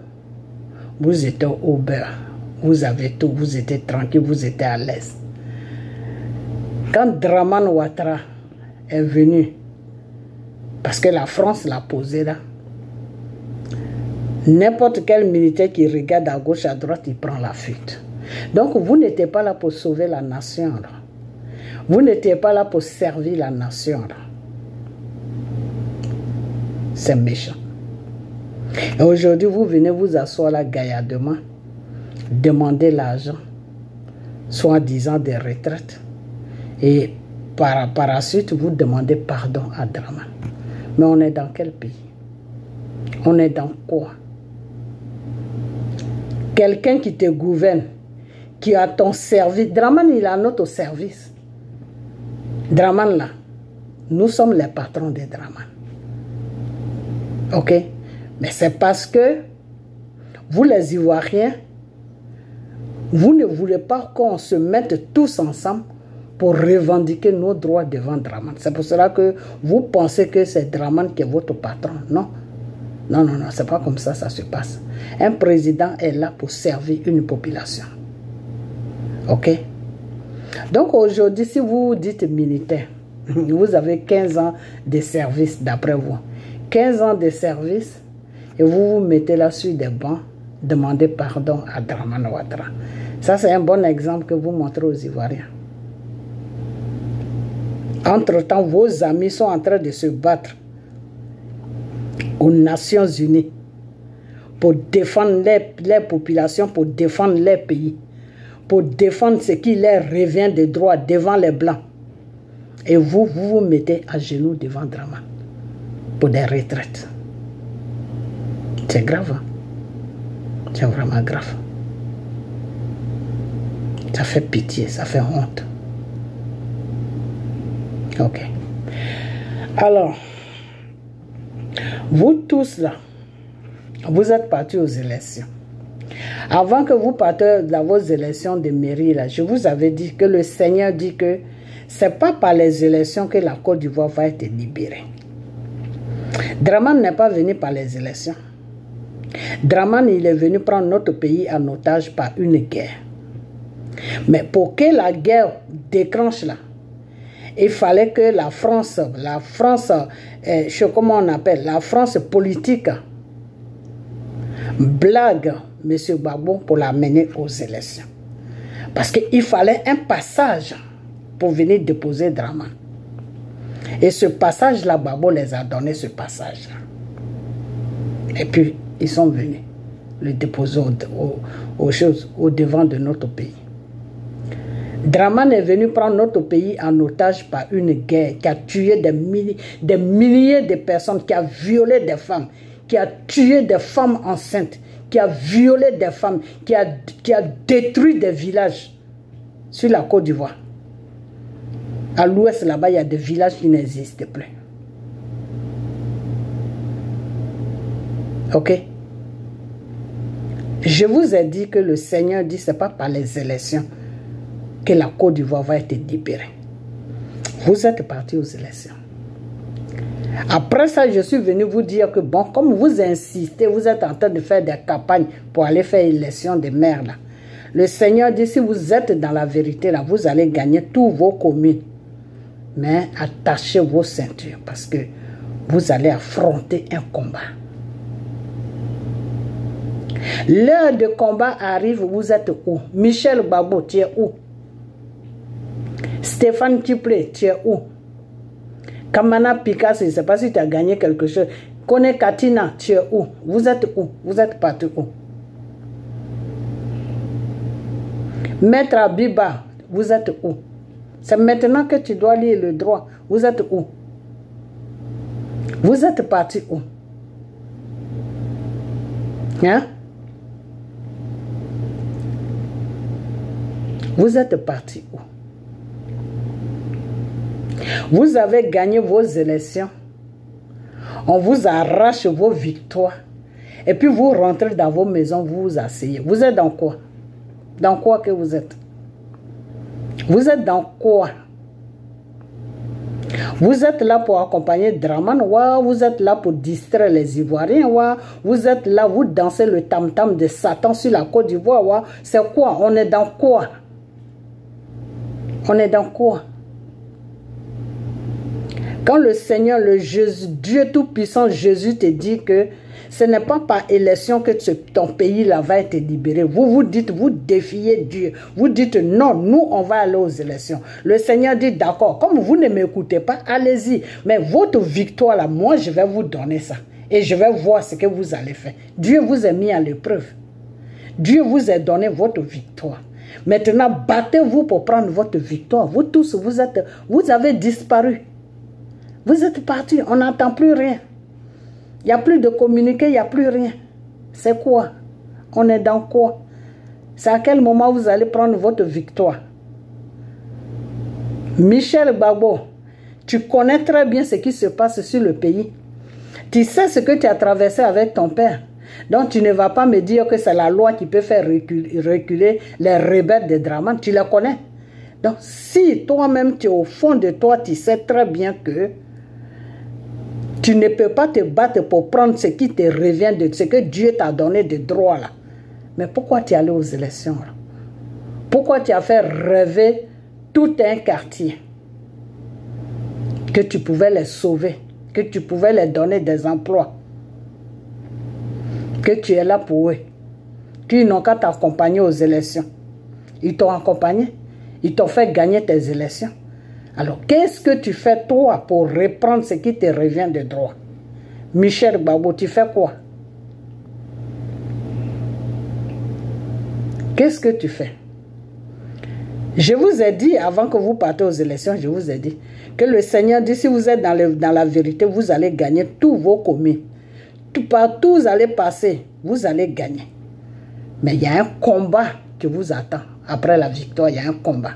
vous étiez au beurre. Vous avez tout, vous étiez tranquille, vous étiez à l'aise. Quand Dramane Ouattara est venu, parce que la France l'a posé là, n'importe quel militaire qui regarde à gauche, à droite, il prend la fuite. Donc vous n'étiez pas là pour sauver la nation là. Vous n'étiez pas là pour servir la nation là. C'est méchant. Et aujourd'hui, vous venez vous asseoir là gaillardement, demander l'argent, soi-disant des retraites, et par la suite, vous demandez pardon à Dramane. Mais on est dans quel pays? On est dans quoi? Quelqu'un qui te gouverne, qui a ton service. Dramane, il a notre service. Dramane là, nous sommes les patrons de Dramane. Ok? Mais c'est parce que vous les Ivoiriens, vous ne voulez pas qu'on se mette tous ensemble pour revendiquer nos droits devant Dramane. C'est pour cela que vous pensez que c'est Dramane qui est votre patron. Non. Non, non, non, c'est pas comme ça ça se passe. Un président est là pour servir une population. Ok? Donc aujourd'hui, si vous dites militaire, vous avez 15 ans de service d'après vous. 15 ans de service et vous vous mettez là sur des bancs, demandez pardon à Dramane Ouattara. Ça, c'est un bon exemple que vous montrez aux Ivoiriens. Entre-temps, vos amis sont en train de se battre aux Nations Unies pour défendre les populations, pour défendre les pays, pour défendre ce qui leur revient de droit devant les Blancs. Et vous vous mettez à genoux devant Dramane pour des retraites. C'est grave. Hein? C'est vraiment grave. Ça fait pitié, ça fait honte. Ok. Alors, vous tous là, vous êtes partis aux élections. Avant que vous partiez dans vos élections de mairie là, je vous avais dit que le Seigneur dit que c'est pas par les élections que la Côte d'Ivoire va être libérée. Dramane n'est pas venu par les élections. Dramane, il est venu prendre notre pays en otage par une guerre. Mais pour que la guerre déclenche là, il fallait que la France, comment on appelle, la France politique, blague M. Gbagbo pour l'amener aux élections. Parce qu'il fallait un passage pour venir déposer Dramane. Et ce passage-là, Gbagbo les a donné ce passage-là. Et puis, ils sont venus le déposer au devant de notre pays. Dramane est venu prendre notre pays en otage par une guerre qui a tué des milliers de personnes, qui a violé des femmes, qui a tué des femmes enceintes, qui a violé des femmes, qui a détruit des villages sur la Côte d'Ivoire. À l'ouest, là-bas, il y a des villages qui n'existent plus. Ok? Je vous ai dit que le Seigneur dit que ce n'est pas par les élections que la Côte d'Ivoire va être libérée. Vous êtes partis aux élections. Après ça, je suis venu vous dire que bon, comme vous insistez, vous êtes en train de faire des campagnes pour aller faire élection des maires là. Le Seigneur dit, si vous êtes dans la vérité là, vous allez gagner tous vos communes. Mais attachez vos ceintures parce que vous allez affronter un combat. L'heure de combat arrive, vous êtes où? Michel Gbagbo, tu es où? Stéphane Tiplé, tu es où? Kamana Picasso, je ne sais pas si tu as gagné quelque chose. Kone Katina, tu es où? Vous êtes où? Vous êtes parti où? Maître Abiba, vous êtes où? C'est maintenant que tu dois lire le droit. Vous êtes où? Vous êtes parti où? Hein? Vous êtes parti où? Vous avez gagné vos élections. On vous arrache vos victoires. Et puis vous rentrez dans vos maisons, vous vous asseyez. Vous êtes dans quoi? Dans quoi que vous êtes? Vous êtes dans quoi? Vous êtes là pour accompagner Draman, vous êtes là pour distraire les Ivoiriens, vous êtes là, vous dansez le tam-tam de Satan sur la Côte d'Ivoire. C'est quoi? On est dans quoi? On est dans quoi? Quand le Seigneur, le Jésus, Dieu Tout-Puissant, Jésus te dit que ce n'est pas par élection que ton pays là va être libéré. Vous dites, vous défiez Dieu. Vous dites non, nous on va aller aux élections. Le Seigneur dit d'accord, comme vous ne m'écoutez pas, allez-y. Mais votre victoire là, moi je vais vous donner ça. Et je vais voir ce que vous allez faire. Dieu vous a mis à l'épreuve. Dieu vous a donné votre victoire. Maintenant, battez-vous pour prendre votre victoire. Vous tous, vous avez disparu. Vous êtes partis, on n'entend plus rien. Il n'y a plus de communiqué, il n'y a plus rien. C'est quoi? On est dans quoi? C'est à quel moment vous allez prendre votre victoire? Michel Gbagbo, tu connais très bien ce qui se passe sur le pays. Tu sais ce que tu as traversé avec ton père. Donc tu ne vas pas me dire que c'est la loi qui peut faire reculer les rebelles de Draman. Tu les connais. Donc si toi-même tu es au fond de toi, tu sais très bien que tu ne peux pas te battre pour prendre ce qui te revient de ce que Dieu t'a donné de droit là. Mais pourquoi tu es allé aux élections là? Pourquoi tu as fait rêver tout un quartier? Que tu pouvais les sauver, que tu pouvais les donner des emplois, que tu es là pour eux, qu'ils n'ont qu'à t'accompagner aux élections. Ils t'ont accompagné, ils t'ont fait gagner tes élections. Alors, qu'est-ce que tu fais toi pour reprendre ce qui te revient de droit? Michel Gbagbo, tu fais quoi? Qu'est-ce que tu fais? Je vous ai dit, avant que vous partez aux élections, je vous ai dit que le Seigneur dit, si vous êtes dans la vérité, vous allez gagner tous vos communes. Partout vous allez passer, vous allez gagner. Mais il y a un combat qui vous attend. Après la victoire, il y a un combat.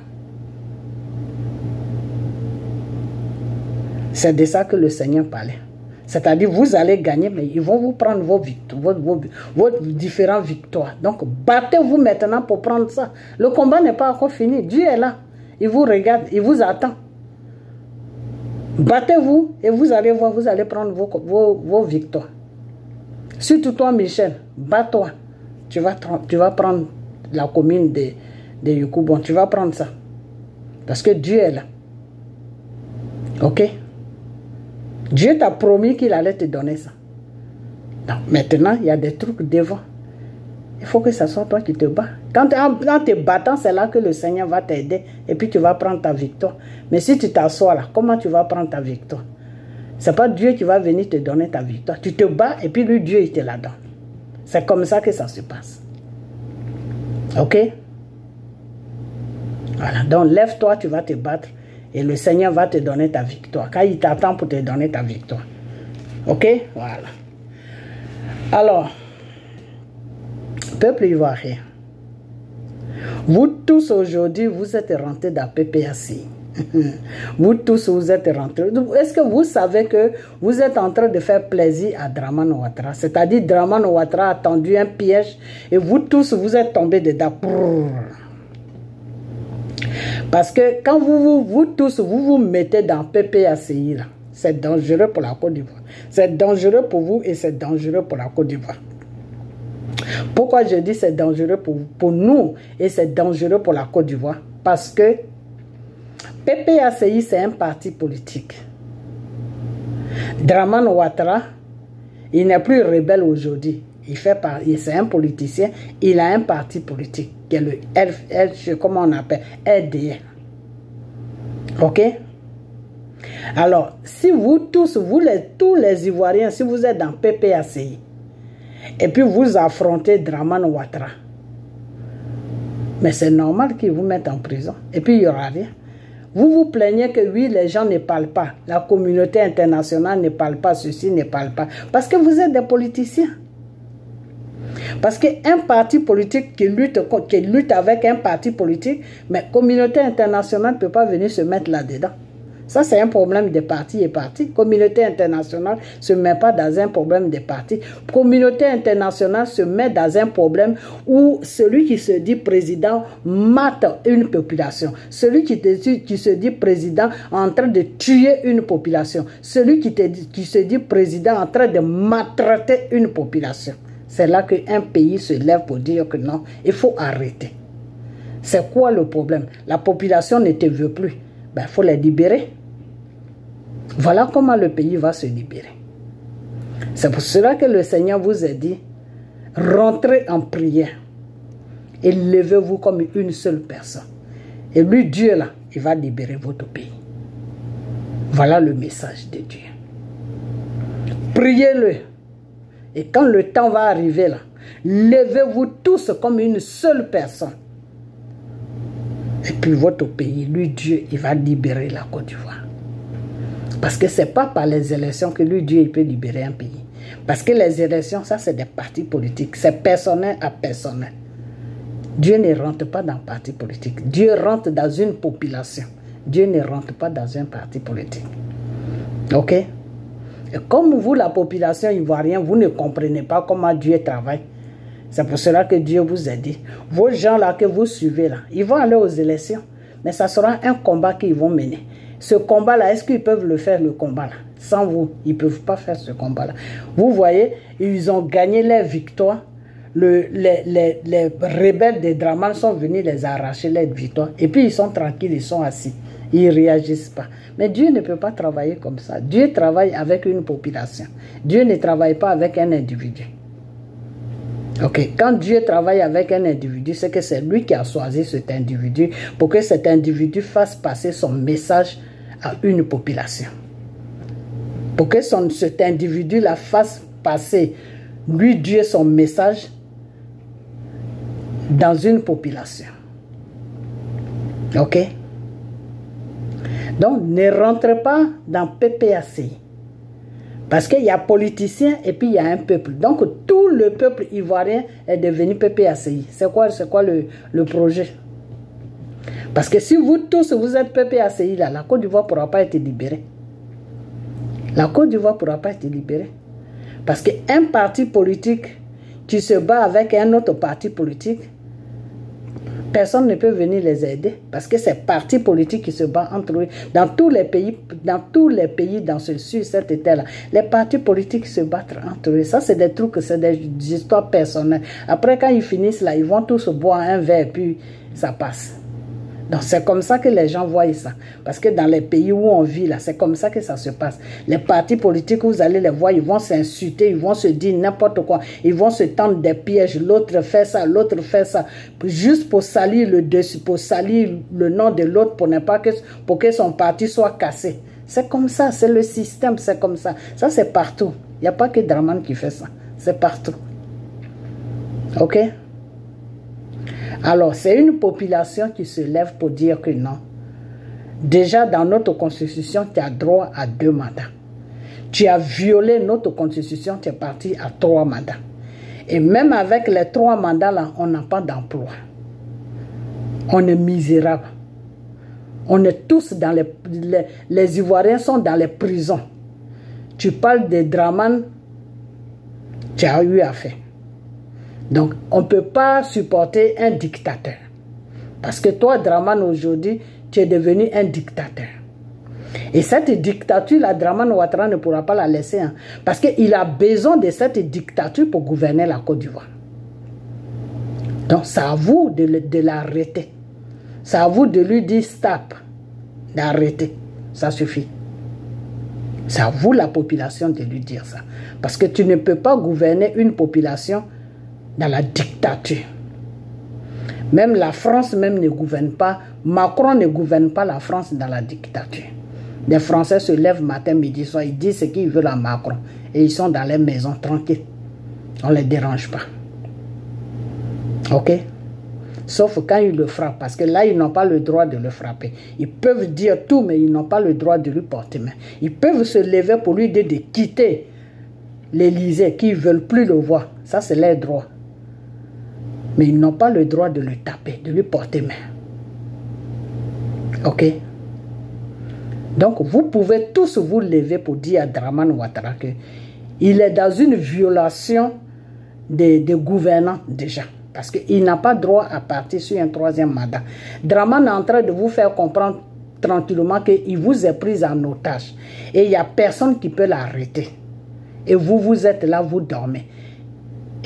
C'est de ça que le Seigneur parlait. C'est-à-dire, vous allez gagner, mais ils vont vous prendre vos victoires, vos différentes victoires. Donc, battez-vous maintenant pour prendre ça. Le combat n'est pas encore fini. Dieu est là. Il vous regarde, il vous attend. Battez-vous et vous allez voir, vous allez prendre vos victoires. Surtout toi, Michel, bats-toi. Tu vas prendre la commune de Yukubon. Tu vas prendre ça. Parce que Dieu est là. Ok? Dieu t'a promis qu'il allait te donner ça. Donc, maintenant, il y a des trucs devant. Il faut que ce soit toi qui te bats. Quand en te battant, c'est là que le Seigneur va t'aider et puis tu vas prendre ta victoire. Mais si tu t'assois là, comment tu vas prendre ta victoire? Ce n'est pas Dieu qui va venir te donner ta victoire. Tu te bats et puis lui, Dieu, il te la donne. C'est comme ça que ça se passe. Ok? Voilà. Donc, lève-toi, tu vas te battre. Et le Seigneur va te donner ta victoire. Quand il t'attend pour te donner ta victoire. Ok? Voilà. Alors, peuple ivoirien, vous tous aujourd'hui, vous êtes rentrés dans PPAC. Vous tous, vous êtes rentrés. Est-ce que vous savez que vous êtes en train de faire plaisir à Draman Ouattara? C'est-à-dire, Draman Ouattara a tendu un piège et vous tous, vous êtes tombés dedans. Parce que quand vous tous, vous vous mettez dans PPACI, là, C'est dangereux pour la Côte d'Ivoire. C'est dangereux pour vous et c'est dangereux pour la Côte d'Ivoire. Pourquoi je dis c'est dangereux pour nous et c'est dangereux pour la Côte d'Ivoire? Parce que PPACI, c'est un parti politique. Dramane Ouattara, il n'est plus rebelle aujourd'hui. C'est un politicien. Il a un parti politique qui est le comment on appelle RDR. Ok? Alors, si vous tous, tous les Ivoiriens, si vous êtes dans PPACI, et puis vous affrontez Dramane Ouattara, mais c'est normal qu'ils vous mettent en prison. Et puis il n'y aura rien. Vous vous plaignez que oui, les gens ne parlent pas. La communauté internationale ne parle pas, ceci ne parle pas. Parce que vous êtes des politiciens. Parce qu'un parti politique qui lutte avec un parti politique, mais la communauté internationale ne peut pas venir se mettre là-dedans. Ça, c'est un problème des partis et partis. Communauté internationale ne se met pas dans un problème des partis. Communauté internationale se met dans un problème où celui qui se dit président mate une population. Celui qui se dit président en train de tuer une population. Celui qui se dit président en train de maltraiter une population. C'est là qu'un pays se lève pour dire que non, il faut arrêter. C'est quoi le problème? La population ne te veut plus. Ben, il faut les libérer. Voilà comment le pays va se libérer. C'est pour cela que le Seigneur vous a dit, rentrez en prière et levez-vous comme une seule personne. Et lui, Dieu, là, il va libérer votre pays. Voilà le message de Dieu. Priez-le. Et quand le temps va arriver, là, levez-vous tous comme une seule personne. Et puis votre pays, lui, Dieu, il va libérer la Côte d'Ivoire. Parce que ce n'est pas par les élections que lui, Dieu, il peut libérer un pays. Parce que les élections, ça, c'est des partis politiques. C'est personnel à personnel. Dieu ne rentre pas dans un parti politique. Dieu rentre dans une population. Dieu ne rentre pas dans un parti politique. Ok? Et comme vous, la population ivoirienne, vous ne comprenez pas comment Dieu travaille. C'est pour cela que Dieu vous a dit. Vos gens là que vous suivez là, ils vont aller aux élections. Mais ça sera un combat qu'ils vont mener. Ce combat-là, est-ce qu'ils peuvent le faire, le combat-là? Sans vous, ils ne peuvent pas faire ce combat-là. Vous voyez, ils ont gagné leur victoire. Les rebelles de Dramane sont venus les arracher, leur victoire. Et puis, ils sont tranquilles, ils sont assis. Ils ne réagissent pas. Mais Dieu ne peut pas travailler comme ça. Dieu travaille avec une population. Dieu ne travaille pas avec un individu. Ok, quand Dieu travaille avec un individu, c'est que c'est lui qui a choisi cet individu pour que cet individu fasse passer son message à une population. Pour que cet individu-là fasse passer, lui, Dieu, son message dans une population. Ok? Donc, ne rentrez pas dans PPACI. Parce qu'il y a politiciens et puis il y a un peuple. Donc, tout le peuple ivoirien est devenu PPACI. C'est quoi le projet? Parce que si vous tous, vous êtes PPACI, là, la Côte d'Ivoire ne pourra pas être libérée. La Côte d'Ivoire ne pourra pas être libérée. Parce qu'un parti politique qui se bat avec un autre parti politique, personne ne peut venir les aider. Parce que c'est parti politique qui se bat entre eux. Dans tous les pays, sur cette terre-là, les partis politiques se battent entre eux. Ça, c'est des trucs, c'est des histoires personnelles. Après, quand ils finissent là, ils vont tous boire un verre, puis ça passe. Donc, c'est comme ça que les gens voient ça. Parce que dans les pays où on vit, là, c'est comme ça que ça se passe. Les partis politiques, vous allez les voir, ils vont s'insulter, ils vont se dire n'importe quoi. Ils vont se tendre des pièges. L'autre fait ça, l'autre fait ça. Juste pour salir le dessus, pour salir le nom de l'autre, pour que son parti soit cassé. C'est comme ça, c'est le système, c'est comme ça. Ça, c'est partout. Il n'y a pas que Dramane qui fait ça. C'est partout. Ok? Alors, c'est une population qui se lève pour dire que non. Déjà, dans notre constitution, tu as droit à 2 mandats. Tu as violé notre constitution, tu es parti à 3 mandats. Et même avec les 3 mandats-là, on n'a pas d'emploi. On est misérable. On est tous dans les Ivoiriens sont dans les prisons. Tu parles de Dramane, tu as eu affaire. Donc, on ne peut pas supporter un dictateur. Parce que toi, Dramane, aujourd'hui, tu es devenu un dictateur. Et cette dictature, la Dramane Ouattara ne pourra pas la laisser. Hein, parce qu'il a besoin de cette dictature pour gouverner la Côte d'Ivoire. Donc, c'est à vous de l'arrêter. C'est à vous de lui dire stop, d'arrêter. Ça suffit. C'est à vous, la population, de lui dire ça. Parce que tu ne peux pas gouverner une population dans la dictature. Même la France même ne gouverne pas. Macron ne gouverne pas la France dans la dictature. Les Français se lèvent matin, midi, soir. Ils disent ce qu'ils veulent à Macron. Et ils sont dans les maisons tranquilles. On ne les dérange pas. Ok? Sauf quand ils le frappent. Parce que là, ils n'ont pas le droit de le frapper. Ils peuvent dire tout, mais ils n'ont pas le droit de lui porter main. Ils peuvent se lever pour lui dire de quitter l'Élysée, qu'ils ne veulent plus le voir. Ça, c'est leur droit. Mais ils n'ont pas le droit de le taper, de lui porter main. Ok? Donc, vous pouvez tous vous lever pour dire à Dramane Ouattara qu'il est dans une violation des gouvernants déjà. Parce qu'il n'a pas droit à partir sur un troisième mandat. Dramane est en train de vous faire comprendre tranquillement qu'il vous est pris en otage. Et il n'y a personne qui peut l'arrêter. Et vous, vous êtes là, vous dormez.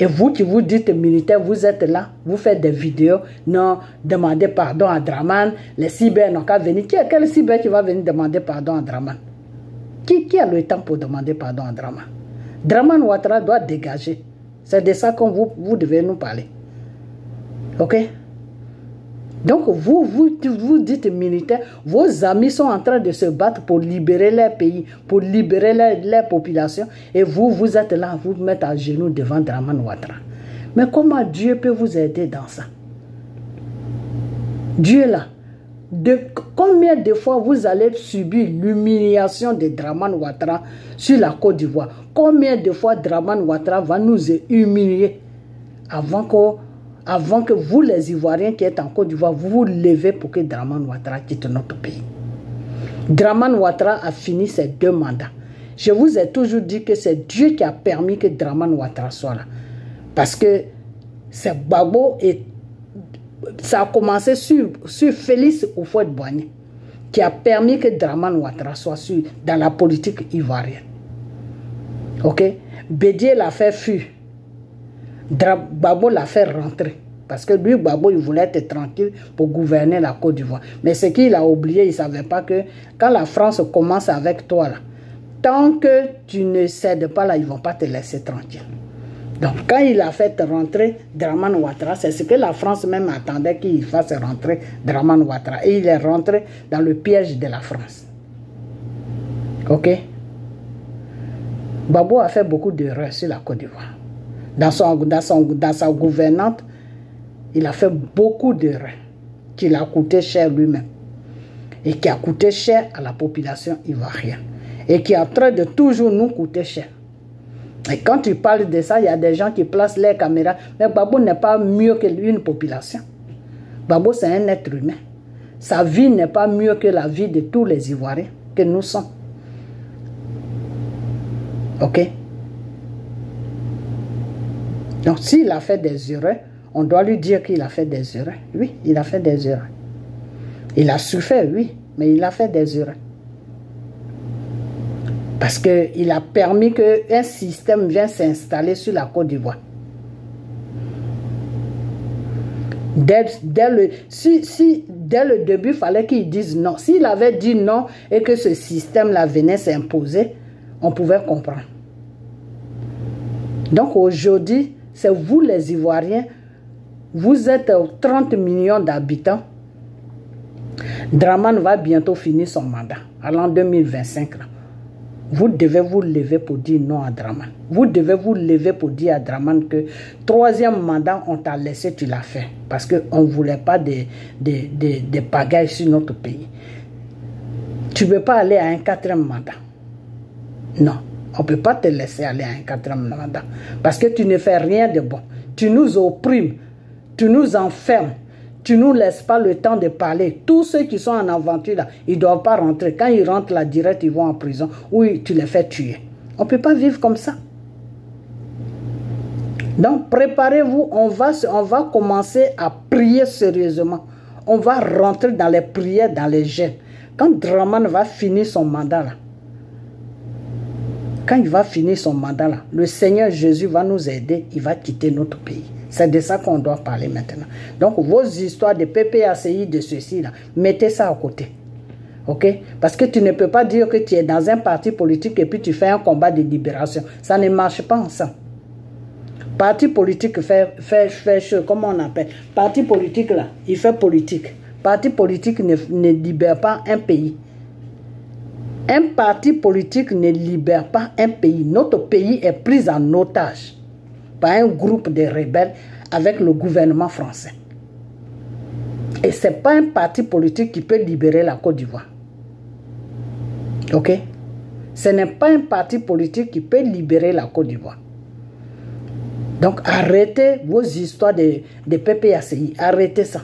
Et vous qui vous dites militaire, vous êtes là, vous faites des vidéos, non, demandez pardon à Dramane, les cyber n'ont qu'à venir. Quel cyber qui va venir demander pardon à Dramane? Qui a le temps pour demander pardon à Dramane? Dramane Ouattara doit dégager. C'est de ça que vous devez nous parler. Ok? Donc vous dites militaire, vos amis sont en train de se battre pour libérer leur pays, pour libérer leur population, et vous êtes là, vous mettez à genoux devant Dramane Ouattara. Mais comment Dieu peut vous aider dans ça? Dieu là, combien de fois vous allez subir l'humiliation de Dramane Ouattara sur la Côte d'Ivoire? Combien de fois Dramane Ouattara va nous humilier avant que vous, les Ivoiriens qui êtes en Côte d'Ivoire, vous vous levez pour que Dramane Ouattara quitte notre pays. Dramane Ouattara a fini ses 2 mandats. Je vous ai toujours dit que c'est Dieu qui a permis que Dramane Ouattara soit là. Parce que c'est Gbagbo et ça a commencé sur Félix Houphouët-Boigny qui a permis que Dramane Ouattara soit dans la politique ivoirienne. Ok? Bédié l'a fait fuir. Gbagbo l'a fait rentrer. Parce que lui, Gbagbo, il voulait être tranquille pour gouverner la Côte d'Ivoire. Mais ce qu'il a oublié, il ne savait pas que quand la France commence avec toi, là, tant que tu ne cèdes pas là, ils ne vont pas te laisser tranquille. Donc, quand il a fait rentrer Dramane Ouattara, c'est ce que la France même attendait qu'il fasse rentrer Dramane Ouattara. Et il est rentré dans le piège de la France. Ok? Gbagbo a fait beaucoup d'erreurs sur la Côte d'Ivoire. Dans sa gouvernante, il a fait beaucoup d'erreurs qui l'a coûté cher lui-même et qui a coûté cher à la population ivoirienne et qui est en train de toujours nous coûter cher. Et quand tu parles de ça, il y a des gens qui placent les caméras. Mais Gbagbo n'est pas mieux qu'une population. Gbagbo, c'est un être humain. Sa vie n'est pas mieux que la vie de tous les Ivoiriens que nous sommes. Ok? Donc, s'il a fait des erreurs, on doit lui dire qu'il a fait des erreurs. Oui, il a fait des erreurs. Il a souffert, oui, mais il a fait des erreurs. Parce qu'il a permis qu'un système vienne s'installer sur la Côte d'Ivoire. Dès le début, il fallait qu'il dise non. S'il avait dit non et que ce système-là venait s'imposer, on pouvait comprendre. Donc aujourd'hui, c'est vous les Ivoiriens, vous êtes 30 millions d'habitants. Dramane va bientôt finir son mandat, à l'an 2025. Là. Vous devez vous lever pour dire non à Dramane. Vous devez vous lever pour dire à Dramane que 3e mandat, on t'a laissé, tu l'as fait. Parce qu'on ne voulait pas des pagailles sur notre pays. Tu ne peux pas aller à un 4e mandat. Non. On ne peut pas te laisser aller à un 4e mandat. Parce que tu ne fais rien de bon. Tu nous opprimes. Tu nous enfermes. Tu ne nous laisses pas le temps de parler. Tous ceux qui sont en aventure, là, ils ne doivent pas rentrer. Quand ils rentrent là direct, ils vont en prison. Oui, tu les fais tuer. On ne peut pas vivre comme ça. Donc, préparez-vous. On va commencer à prier sérieusement. On va rentrer dans les prières, dans les jeûnes. Quand Dramane va finir son mandat là, quand il va finir son mandat là, le Seigneur Jésus va nous aider, il va quitter notre pays. C'est de ça qu'on doit parler maintenant. Donc vos histoires de PPACI, de ceci là, mettez ça à côté. Ok? Parce que tu ne peux pas dire que tu es dans un parti politique et puis tu fais un combat de libération. Ça ne marche pas ensemble. Parti politique fait comment on appelle? Parti politique là, il fait politique. Parti politique ne libère pas un pays. Un parti politique ne libère pas un pays. Notre pays est pris en otage par un groupe de rebelles avec le gouvernement français. Et ce n'est pas un parti politique qui peut libérer la Côte d'Ivoire. Ok? Ce n'est pas un parti politique qui peut libérer la Côte d'Ivoire. Donc arrêtez vos histoires de PPACI. Arrêtez ça.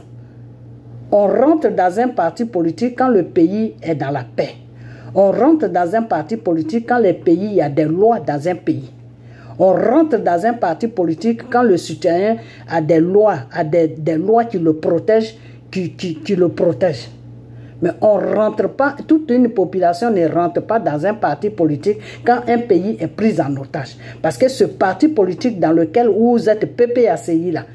On rentre dans un parti politique quand le pays est dans la paix. On rentre dans un parti politique quand le pays, il y a des lois dans un pays. On rentre dans un parti politique quand le citoyen a des lois, des lois qui le protègent, qui le protègent. Mais on ne rentre pas, toute une population ne rentre pas dans un parti politique quand un pays est pris en otage. Parce que ce parti politique dans lequel vous êtes PPACI là,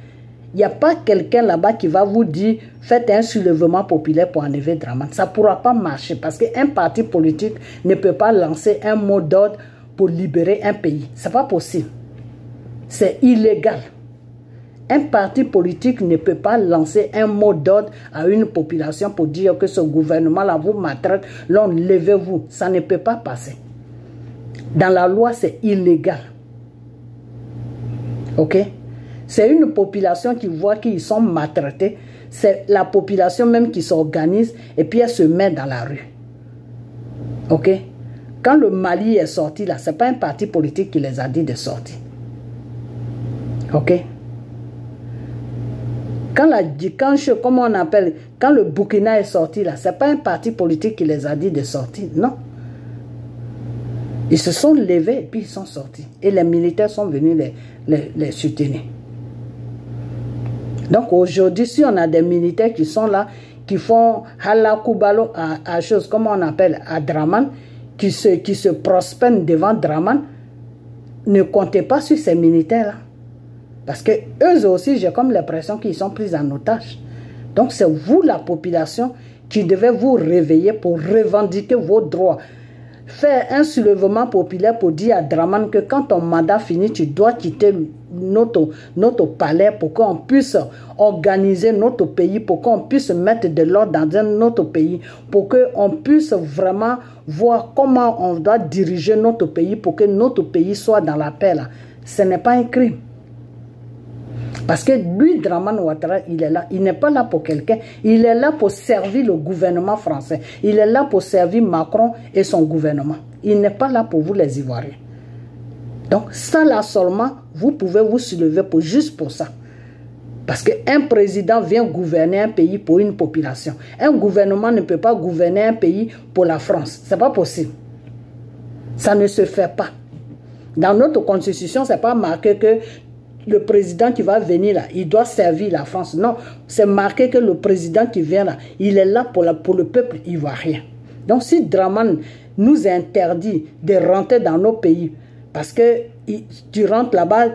il n'y a pas quelqu'un là-bas qui va vous dire faites un soulèvement populaire pour enlever Dramane. Ça ne pourra pas marcher parce qu'un parti politique ne peut pas lancer un mot d'ordre pour libérer un pays. Ce n'est pas possible. C'est illégal. Un parti politique ne peut pas lancer un mot d'ordre à une population pour dire que ce gouvernement-là vous maltraite, là, levez-vous. Ça ne peut pas passer. Dans la loi, c'est illégal. Ok? C'est une population qui voit qu'ils sont maltraités. C'est la population même qui s'organise et puis elle se met dans la rue. Ok? Quand le Mali est sorti là, ce n'est pas un parti politique qui les a dit de sortir. Ok? Comment on appelle, quand le Burkina est sorti là, ce n'est pas un parti politique qui les a dit de sortir, non. Ils se sont levés et puis ils sont sortis. Et les militaires sont venus les soutenir. Donc aujourd'hui, si on a des militaires qui sont là, qui font halakoubalo à chose, comment on appelle, à Dramane, qui se prospèrent devant Dramane, ne comptez pas sur ces militaires-là. Parce que eux aussi, j'ai comme l'impression qu'ils sont pris en otage. Donc c'est vous, la population, qui devez vous réveiller pour revendiquer vos droits. Faire un soulèvement populaire pour dire à Dramane que quand ton mandat finit, tu dois quitter notre palais pour qu'on puisse organiser notre pays, pour qu'on puisse mettre de l'ordre dans un autre pays, pour qu'on puisse vraiment voir comment on doit diriger notre pays pour que notre pays soit dans la paix. Là. Ce n'est pas un crime. Parce que lui, Dramane Ouattara, il est là. Il n'est pas là pour quelqu'un. Il est là pour servir le gouvernement français. Il est là pour servir Macron et son gouvernement. Il n'est pas là pour vous, les Ivoiriens. Donc, ça là seulement, vous pouvez vous soulever juste pour ça. Parce qu'un président vient gouverner un pays pour une population. Un gouvernement ne peut pas gouverner un pays pour la France. Ce n'est pas possible. Ça ne se fait pas. Dans notre constitution, ce n'est pas marqué que le président qui va venir là, il doit servir la France. Non, c'est marqué que le président qui vient là, il est là pour le peuple ivoirien. Donc si Dramane nous interdit de rentrer dans nos pays, parce que tu rentres là-bas,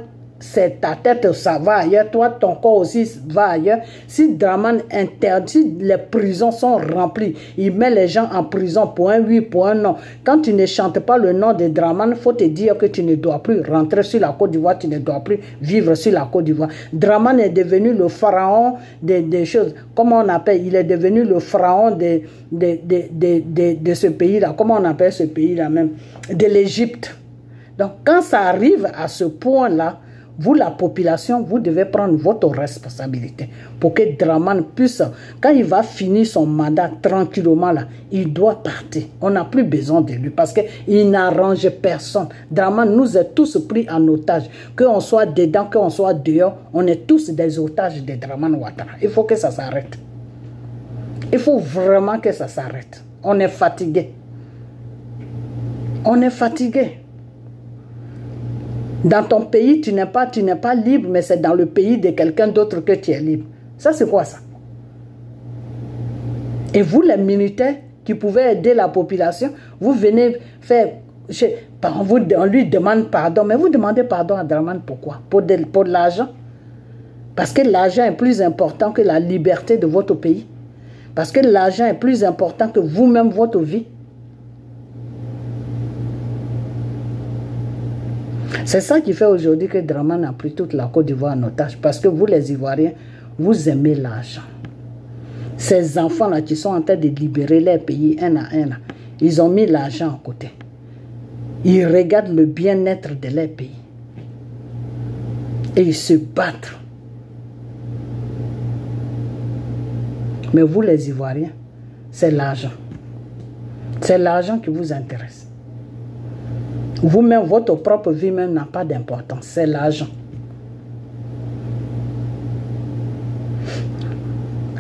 c'est ta tête, ça va ailleurs, toi, ton corps aussi va ailleurs. Si Dramane interdit, les prisons sont remplies, il met les gens en prison pour un oui, pour un non. Quand tu ne chantes pas le nom de Dramane, il faut te dire que tu ne dois plus rentrer sur la Côte d'Ivoire, tu ne dois plus vivre sur la Côte d'Ivoire. Dramane est devenu le pharaon des choses. Comment on appelle? Il est devenu le pharaon de ce pays-là. Comment on appelle ce pays-là même? De l'Égypte. Donc, quand ça arrive à ce point-là, vous, la population, vous devez prendre votre responsabilité pour que Dramane puisse, quand il va finir son mandat tranquillement, là, il doit partir. On n'a plus besoin de lui parce qu'il n'arrange personne. Dramane nous est tous pris en otage. Qu'on soit dedans, qu'on soit dehors, on est tous des otages de Dramane Ouattara. Il faut que ça s'arrête. Il faut vraiment que ça s'arrête. On est fatigué. On est fatigué. Dans ton pays, tu n'es pas libre, mais c'est dans le pays de quelqu'un d'autre que tu es libre. Ça, c'est quoi ça? Et vous, les militaires, qui pouvait aider la population, vous venez faire... on lui demande pardon, mais vous demandez pardon à Dramane pourquoi? Pour de l'argent? Parce que l'argent est plus important que la liberté de votre pays. Parce que l'argent est plus important que vous-même, votre vie. C'est ça qui fait aujourd'hui que Dramane a pris toute la Côte d'Ivoire en otage. Parce que vous, les Ivoiriens, vous aimez l'argent. Ces enfants-là qui sont en train de libérer leur pays un à un, là, ils ont mis l'argent à côté. Ils regardent le bien-être de leur pays. Et ils se battent. Mais vous, les Ivoiriens, c'est l'argent. C'est l'argent qui vous intéresse. Vous-même, votre propre vie même n'a pas d'importance. C'est l'argent.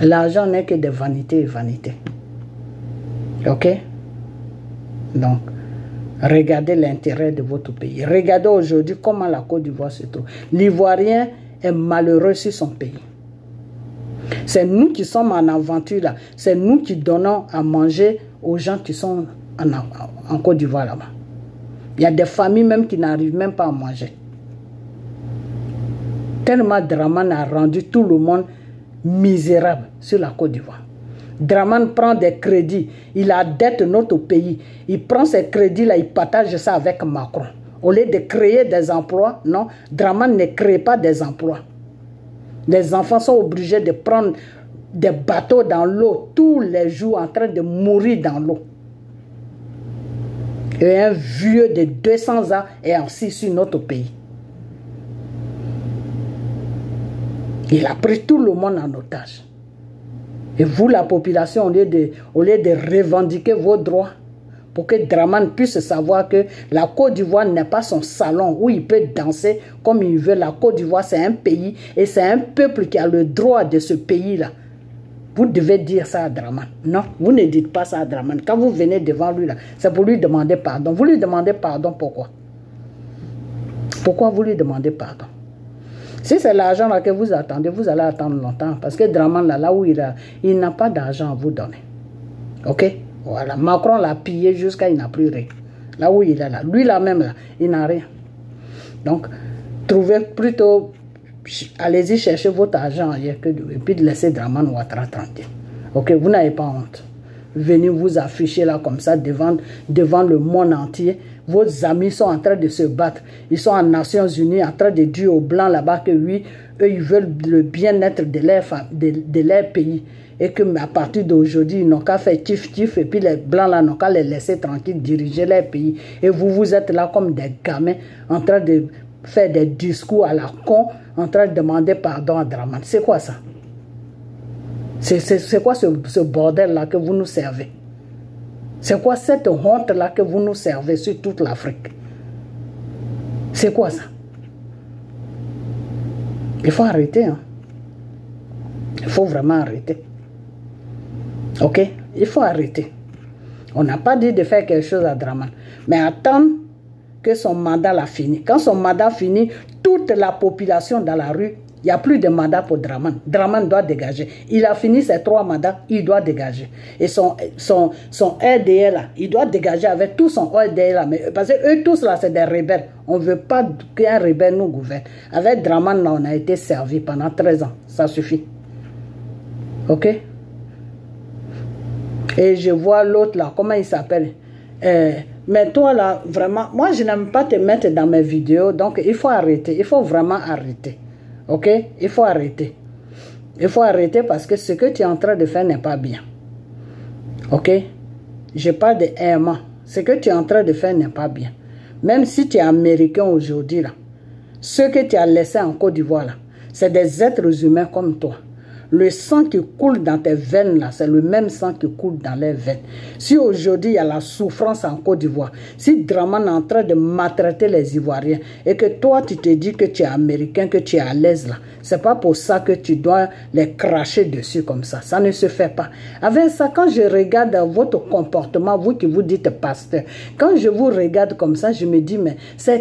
L'argent n'est que des vanités et vanités. Ok? Donc, regardez l'intérêt de votre pays. Regardez aujourd'hui comment la Côte d'Ivoire se trouve. L'Ivoirien est malheureux sur son pays. C'est nous qui sommes en aventure là. C'est nous qui donnons à manger aux gens qui sont en Côte d'Ivoire là-bas. Il y a des familles même qui n'arrivent même pas à manger. Tellement Dramane a rendu tout le monde misérable sur la Côte d'Ivoire. Dramane prend des crédits. Il endette notre pays. Il prend ces crédits-là, il partage ça avec Macron. Au lieu de créer des emplois, non, Dramane ne crée pas des emplois. Les enfants sont obligés de prendre des bateaux dans l'eau tous les jours en train de mourir dans l'eau. Et un vieux de 200 ans est assis sur notre pays. Il a pris tout le monde en otage. Et vous, la population, au lieu de revendiquer vos droits, pour que Dramane puisse savoir que la Côte d'Ivoire n'est pas son salon où il peut danser comme il veut. La Côte d'Ivoire, c'est un pays et c'est un peuple qui a le droit de ce pays-là. Vous devez dire ça à Dramane. Non, vous ne dites pas ça à Dramane. Quand vous venez devant lui, c'est pour lui demander pardon. Vous lui demandez pardon pourquoi? Pourquoi vous lui demandez pardon? Si c'est l'argent là que vous attendez, vous allez attendre longtemps. Parce que Dramane, là où il n'a pas d'argent à vous donner. Ok? Voilà. Macron l'a pillé jusqu'à il n'a plus rien. Là où il est là. Lui là même, là, il n'a rien. Donc, trouvez plutôt... Allez-y chercher votre argent ailleurs et puis de laisser Dramane Ouattara tranquille. Ok? Vous n'avez pas honte. Venez vous afficher là comme ça devant le monde entier. Vos amis sont en train de se battre. Ils sont en Nations Unies en train de dire aux Blancs là-bas que oui, eux ils veulent le bien-être de leur pays. Et que à partir d'aujourd'hui, ils n'ont qu'à faire tif-tif et puis les Blancs là n'ont qu'à les laisser tranquilles diriger leur pays. Et vous êtes là comme des gamins en train de faire des discours à la con, en train de demander pardon à Dramane. C'est quoi ça? C'est quoi ce bordel-là que vous nous servez? C'est quoi cette honte-là que vous nous servez sur toute l'Afrique? C'est quoi ça? Il faut arrêter. Hein? Il faut vraiment arrêter. Ok? Il faut arrêter. On n'a pas dit de faire quelque chose à Dramane. Mais attendre que son mandat l'a fini. Quand son mandat finit, toute la population dans la rue, il n'y a plus de mandat pour Dramane. Dramane doit dégager. Il a fini ses 3 mandats, il doit dégager. Et son RDA là, il doit dégager avec tout son RDA là. Mais, parce que eux tous là, c'est des rebelles. On ne veut pas qu'un rebelle nous gouverne. Avec Dramane là, on a été servi pendant 13 ans. Ça suffit. Ok? Et je vois l'autre là, comment il s'appelle? Mais toi là, vraiment, moi je n'aime pas te mettre dans mes vidéos, donc il faut arrêter, il faut vraiment arrêter. Ok? Il faut arrêter. Il faut arrêter parce que ce que tu es en train de faire n'est pas bien. Ok? Je parle de aimant. Ce que tu es en train de faire n'est pas bien. Même si tu es américain aujourd'hui là, ceux que tu as laissés en Côte d'Ivoire là, c'est des êtres humains comme toi. Le sang qui coule dans tes veines, là, c'est le même sang qui coule dans les veines. Si aujourd'hui, il y a la souffrance en Côte d'Ivoire, si Dramane est en train de maltraiter les Ivoiriens, et que toi, tu te dis que tu es américain, que tu es à l'aise, là, c'est pas pour ça que tu dois les cracher dessus comme ça. Ça ne se fait pas. Avec ça, quand je regarde votre comportement, vous qui vous dites pasteur, quand je vous regarde comme ça, je me dis, mais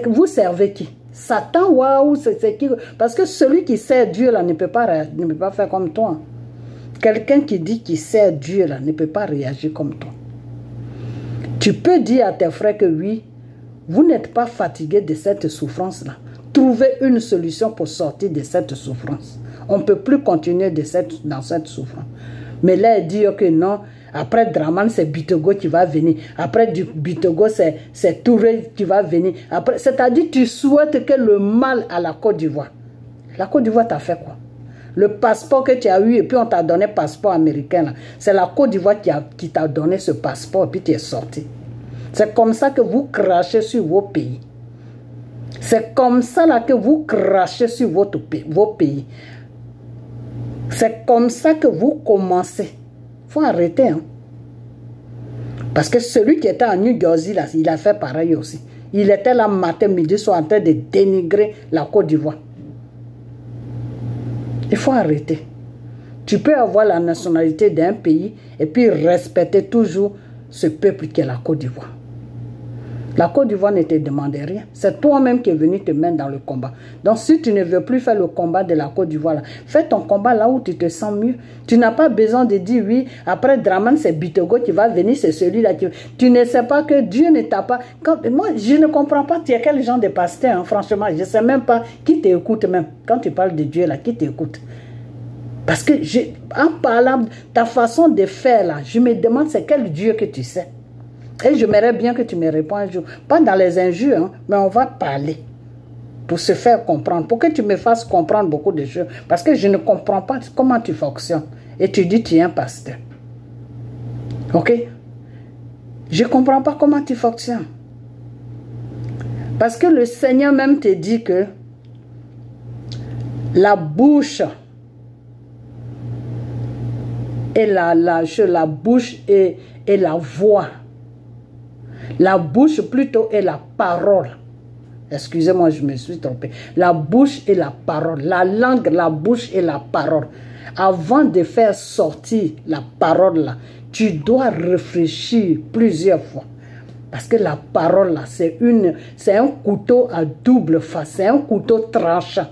vous servez qui? Satan, waouh, c'est qui? Parce que celui qui sert Dieu là ne peut pas faire comme toi. Quelqu'un qui dit qu'il sert Dieu là ne peut pas réagir comme toi. Tu peux dire à tes frères que oui, vous n'êtes pas fatigués de cette souffrance-là. Trouvez une solution pour sortir de cette souffrance. On ne peut plus continuer dans cette souffrance. Mais là, dire que non, après Draman, c'est Bitogo qui va venir. Après du Bitogo, c'est Touré qui va venir. C'est-à-dire tu souhaites que le mal à la Côte d'Ivoire. La Côte d'Ivoire t'a fait quoi? Le passeport que tu as eu et puis on t'a donné passeport américain. C'est la Côte d'Ivoire qui t'a donné ce passeport et puis tu es sorti. C'est comme ça que vous crachez sur vos pays. C'est comme ça là que vous crachez sur vos pays. C'est comme ça que vous commencez. Il faut arrêter. Hein? Parce que celui qui était en New Jersey, là, il a fait pareil aussi. Il était là matin, midi, soir en train de dénigrer la Côte d'Ivoire. Il faut arrêter. Tu peux avoir la nationalité d'un pays et puis respecter toujours ce peuple qui est la Côte d'Ivoire. La Côte d'Ivoire ne te demande rien. C'est toi-même qui es venu te mettre dans le combat. Donc si tu ne veux plus faire le combat de la Côte d'Ivoire, fais ton combat là où tu te sens mieux. Tu n'as pas besoin de dire oui, après Draman c'est Bitogo qui va venir, c'est celui-là qui... Tu ne sais pas que Dieu ne t'a pas... Moi, je ne comprends pas, tu es quel genre de pasteur, hein, franchement. Je ne sais même pas qui t'écoute même. Quand tu parles de Dieu là, qui t'écoute? Parce que en parlant, ta façon de faire là, je me demande c'est quel Dieu que tu sais. Et j'aimerais bien que tu me réponds un jour. Pas dans les injures, hein, mais on va parler. Pour se faire comprendre. Pour que tu me fasses comprendre beaucoup de choses. Parce que je ne comprends pas comment tu fonctionnes. Et tu dis tu es un pasteur. Ok? Je ne comprends pas comment tu fonctionnes. Parce que le Seigneur même te dit que la bouche et la bouche et la voix. La bouche plutôt est la parole. Excusez-moi, je me suis trompé. La bouche et la parole. La langue, la bouche et la parole. Avant de faire sortir la parole là, tu dois réfléchir plusieurs fois. Parce que la parole là, c'est un couteau à double face. C'est un couteau tranchant.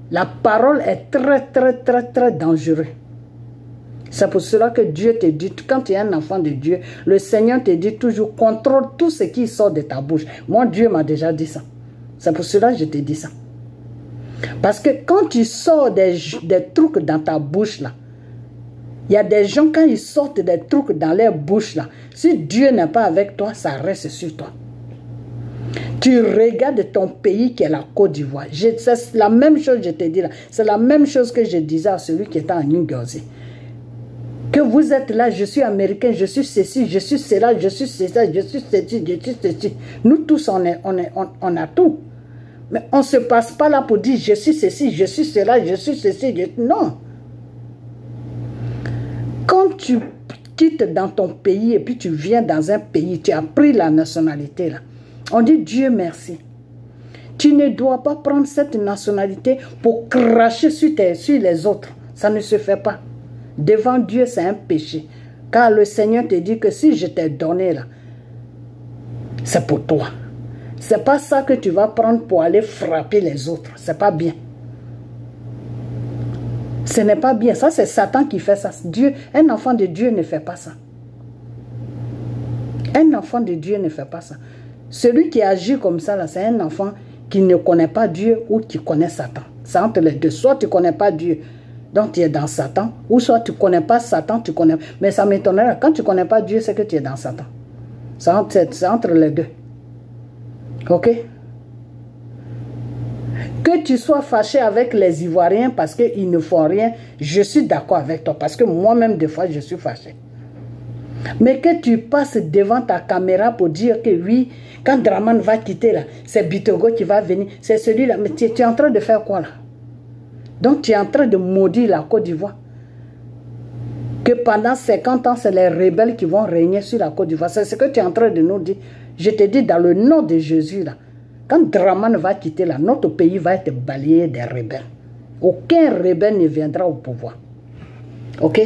La parole est très, très, très, très dangereuse. C'est pour cela que Dieu te dit, quand tu es un enfant de Dieu, le Seigneur te dit toujours, contrôle tout ce qui sort de ta bouche. Moi, Dieu m'a déjà dit ça. C'est pour cela que je te dis ça. Parce que quand tu sors des trucs dans ta bouche, là, il y a des gens, quand ils sortent des trucs dans leur bouche, là, si Dieu n'est pas avec toi, ça reste sur toi. Tu regardes ton pays qui est la Côte d'Ivoire. C'est la même chose que je te dis là. C'est la même chose que je disais à celui qui était en New Jersey. Que vous êtes là, je suis américain, je suis ceci, je suis cela, je suis cela, je suis ceci, je suis ceci. Nous tous, on a tout. Mais on ne se passe pas là pour dire je suis ceci, je suis cela, je suis ceci. Non. Quand tu quittes dans ton pays et puis tu viens dans un pays, tu as pris la nationalité là. On dit Dieu merci. Tu ne dois pas prendre cette nationalité pour cracher sur les autres. Ça ne se fait pas. Devant Dieu, c'est un péché. Car le Seigneur te dit que si je t'ai donné là, c'est pour toi. C'est pas ça que tu vas prendre pour aller frapper les autres. C'est pas bien. Ce n'est pas bien. Ça, c'est Satan qui fait ça. Dieu, un enfant de Dieu ne fait pas ça. Un enfant de Dieu ne fait pas ça. Celui qui agit comme ça, là, c'est un enfant qui ne connaît pas Dieu ou qui connaît Satan. C'est entre les deux. Soit tu ne connais pas Dieu, donc tu es dans Satan, ou soit tu ne connais pas Satan, tu connais... Mais ça m'étonnerait, quand tu ne connais pas Dieu, c'est que tu es dans Satan. C'est entre les deux. Ok? Que tu sois fâché avec les Ivoiriens parce qu'ils ne font rien, je suis d'accord avec toi. Parce que moi-même, des fois, je suis fâché. Mais que tu passes devant ta caméra pour dire que oui, quand Draman va quitter là, c'est Bitogo qui va venir, c'est celui-là. Mais tu es en train de faire quoi là? Donc tu es en train de maudire la Côte d'Ivoire. Que pendant 50 ans, c'est les rebelles qui vont régner sur la Côte d'Ivoire. C'est ce que tu es en train de nous dire. Je te dis dans le nom de Jésus là. Quand Draman va quitter là, notre pays va être balayé des rebelles. Aucun rebelle ne viendra au pouvoir. Ok?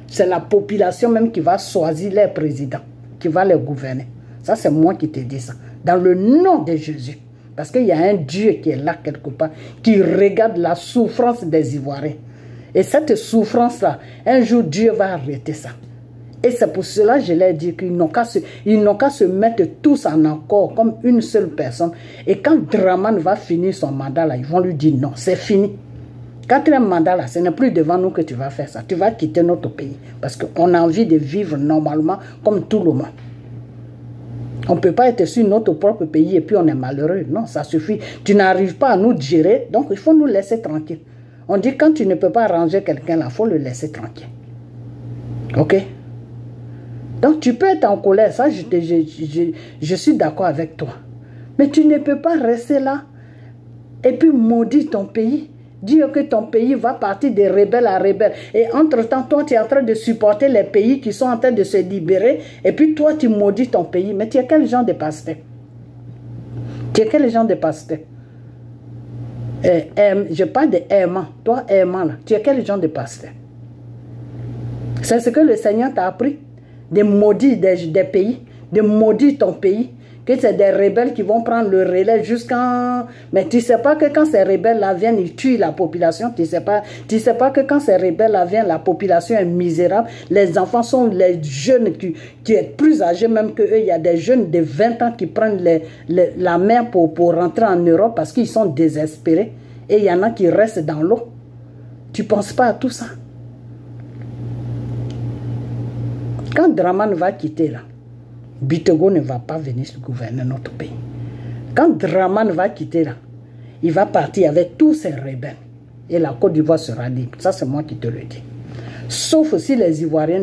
C'est la population même qui va choisir les présidents, qui va les gouverner. Ça, c'est moi qui te dis ça. Dans le nom de Jésus. Parce qu'il y a un Dieu qui est là quelque part, qui regarde la souffrance des Ivoiriens. Et cette souffrance-là, un jour, Dieu va arrêter ça. Et c'est pour cela que je leur dis qu'ils n'ont qu'à se mettre tous en accord comme une seule personne. Et quand Dramane va finir son mandat, là, ils vont lui dire non, c'est fini. Quatrième mandat, là, ce n'est plus devant nous que tu vas faire ça. Tu vas quitter notre pays. Parce qu'on a envie de vivre normalement comme tout le monde. On ne peut pas être sur notre propre pays et puis on est malheureux. Non, ça suffit. Tu n'arrives pas à nous gérer, donc il faut nous laisser tranquille. On dit quand tu ne peux pas arranger quelqu'un, là, il faut le laisser tranquille. Ok? Donc tu peux être en colère, ça je suis d'accord avec toi. Mais tu ne peux pas rester là et puis maudire ton pays. Dire que ton pays va partir de rebelle à rebelle. Et entre-temps, toi, tu es en train de supporter les pays qui sont en train de se libérer. Et puis toi, tu maudis ton pays. Mais tu es quel genre de pasteur? Tu es quel genre de pasteur? Je parle de aimant. Toi, aimant, là. Tu es quel genre de pasteur? C'est ce que le Seigneur t'a appris. De maudire des pays. De maudire ton pays. Que c'est des rebelles qui vont prendre le relais jusqu'en... Mais tu ne sais pas que quand ces rebelles-là viennent, ils tuent la population. Tu ne sais pas que quand ces rebelles-là viennent, la population est misérable. Les enfants sont les jeunes qui sont plus âgés même qu'eux. Il y a des jeunes de 20 ans qui prennent la mer pour rentrer en Europe parce qu'ils sont désespérés. Et il y en a qui restent dans l'eau. Tu ne penses pas à tout ça? Quand Dramane va quitter là, Bitego ne va pas venir gouverner notre pays. Quand Dramane va quitter là, il va partir avec tous ses rebelles. Et la Côte d'Ivoire sera libre. Ça, c'est moi qui te le dis. Sauf si les Ivoiriens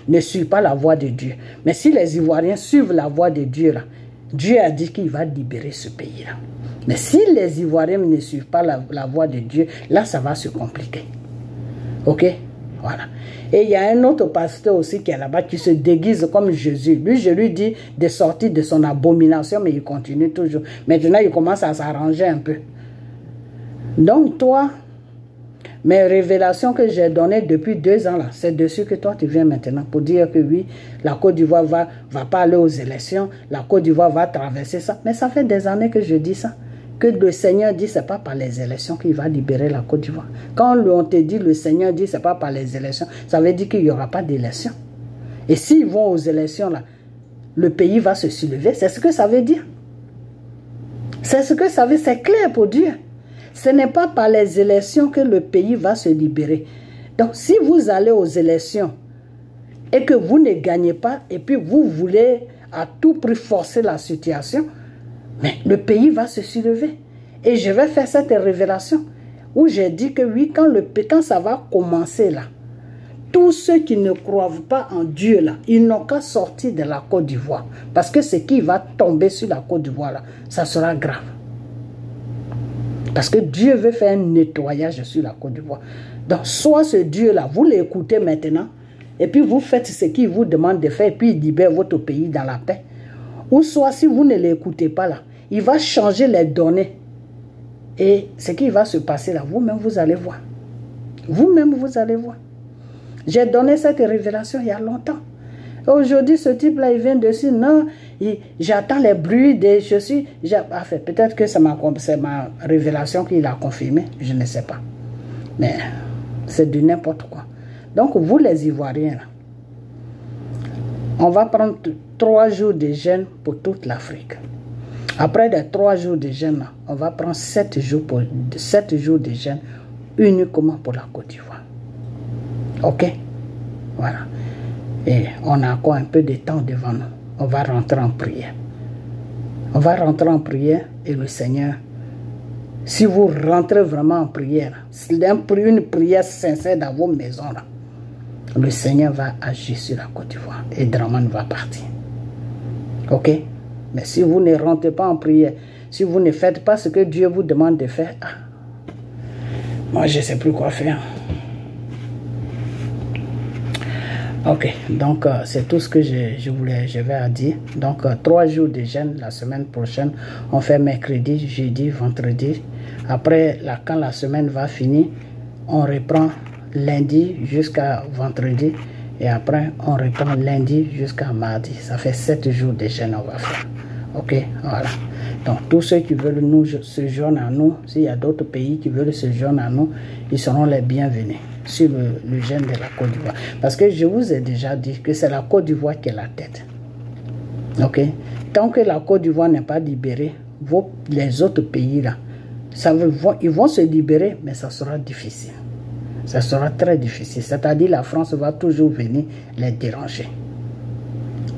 ne suivent pas la voie de Dieu. Mais si les Ivoiriens suivent la voie de Dieu, là, Dieu a dit qu'il va libérer ce pays-là. Mais si les Ivoiriens ne suivent pas la voie de Dieu, là, ça va se compliquer. Ok? Voilà. Et il y a un autre pasteur aussi qui est là-bas qui se déguise comme Jésus. Lui, je lui dis de sortir de son abomination, mais il continue toujours. Maintenant, il commence à s'arranger un peu. Donc, toi, mes révélations que j'ai données depuis 2 ans, là, c'est dessus que toi, tu viens maintenant pour dire que oui, la Côte d'Ivoire va pas aller aux élections, la Côte d'Ivoire va traverser ça. Mais ça fait des années que je dis ça. Que le Seigneur dit, ce n'est pas par les élections qu'il va libérer la Côte d'Ivoire. Quand on te dit, le Seigneur dit, ce n'est pas par les élections, ça veut dire qu'il n'y aura pas d'élections. Et s'ils vont aux élections, là, le pays va se soulever. C'est ce que ça veut dire. C'est ce que ça veut dire. C'est clair pour Dieu. Ce n'est pas par les élections que le pays va se libérer. Donc, si vous allez aux élections et que vous ne gagnez pas, et puis vous voulez à tout prix forcer la situation, mais le pays va se soulever. Et je vais faire cette révélation où j'ai dit que oui, quand ça va commencer là, tous ceux qui ne croient pas en Dieu là, ils n'ont qu'à sortir de la Côte d'Ivoire. Parce que ce qui va tomber sur la Côte d'Ivoire là, ça sera grave. Parce que Dieu veut faire un nettoyage sur la Côte d'Ivoire. Donc, soit ce Dieu là, vous l'écoutez maintenant, et puis vous faites ce qu'il vous demande de faire, et puis il libère votre pays dans la paix. Ou soit si vous ne l'écoutez pas là, il va changer les données. Et ce qui va se passer là, vous-même, vous allez voir. Vous-même, vous allez voir. J'ai donné cette révélation il y a longtemps. Aujourd'hui, ce type-là, il vient de dire, non, j'attends les bruits des... Enfin, peut-être que c'est ma révélation qu'il a confirmée, je ne sais pas. Mais c'est du n'importe quoi. Donc, vous les Ivoiriens, là, on va prendre 3 jours de jeûne pour toute l'Afrique. Après les 3 jours de jeûne, on va prendre 7 jours de jeûne uniquement pour la Côte d'Ivoire. Ok? Voilà. Et on a encore un peu de temps devant nous. On va rentrer en prière. On va rentrer en prière et le Seigneur, si vous rentrez vraiment en prière, une prière sincère dans vos maisons, là, le Seigneur va agir sur la Côte d'Ivoire et Dramane va partir. Ok? Mais si vous ne rentrez pas en prière, si vous ne faites pas ce que Dieu vous demande de faire, moi je ne sais plus quoi faire. Ok, donc c'est tout ce que je vais à dire. Donc 3 jours de jeûne la semaine prochaine. On fait mercredi, jeudi, vendredi. Après, quand la semaine va finir, on reprend lundi jusqu'à vendredi. Et après, on reprend lundi jusqu'à mardi. Ça fait 7 jours de jeûne on va faire. Ok, voilà. Donc tous ceux qui veulent se joindre à nous, s'il y a d'autres pays qui veulent se joindre à nous, ils seront les bienvenus. sur le jeûne de la Côte d'Ivoire. Parce que je vous ai déjà dit que c'est la Côte d'Ivoire qui est la tête. Ok? Tant que la Côte d'Ivoire n'est pas libérée, les autres pays là, ils vont se libérer, mais ça sera difficile. Ça sera très difficile. C'est-à-dire la France va toujours venir les déranger.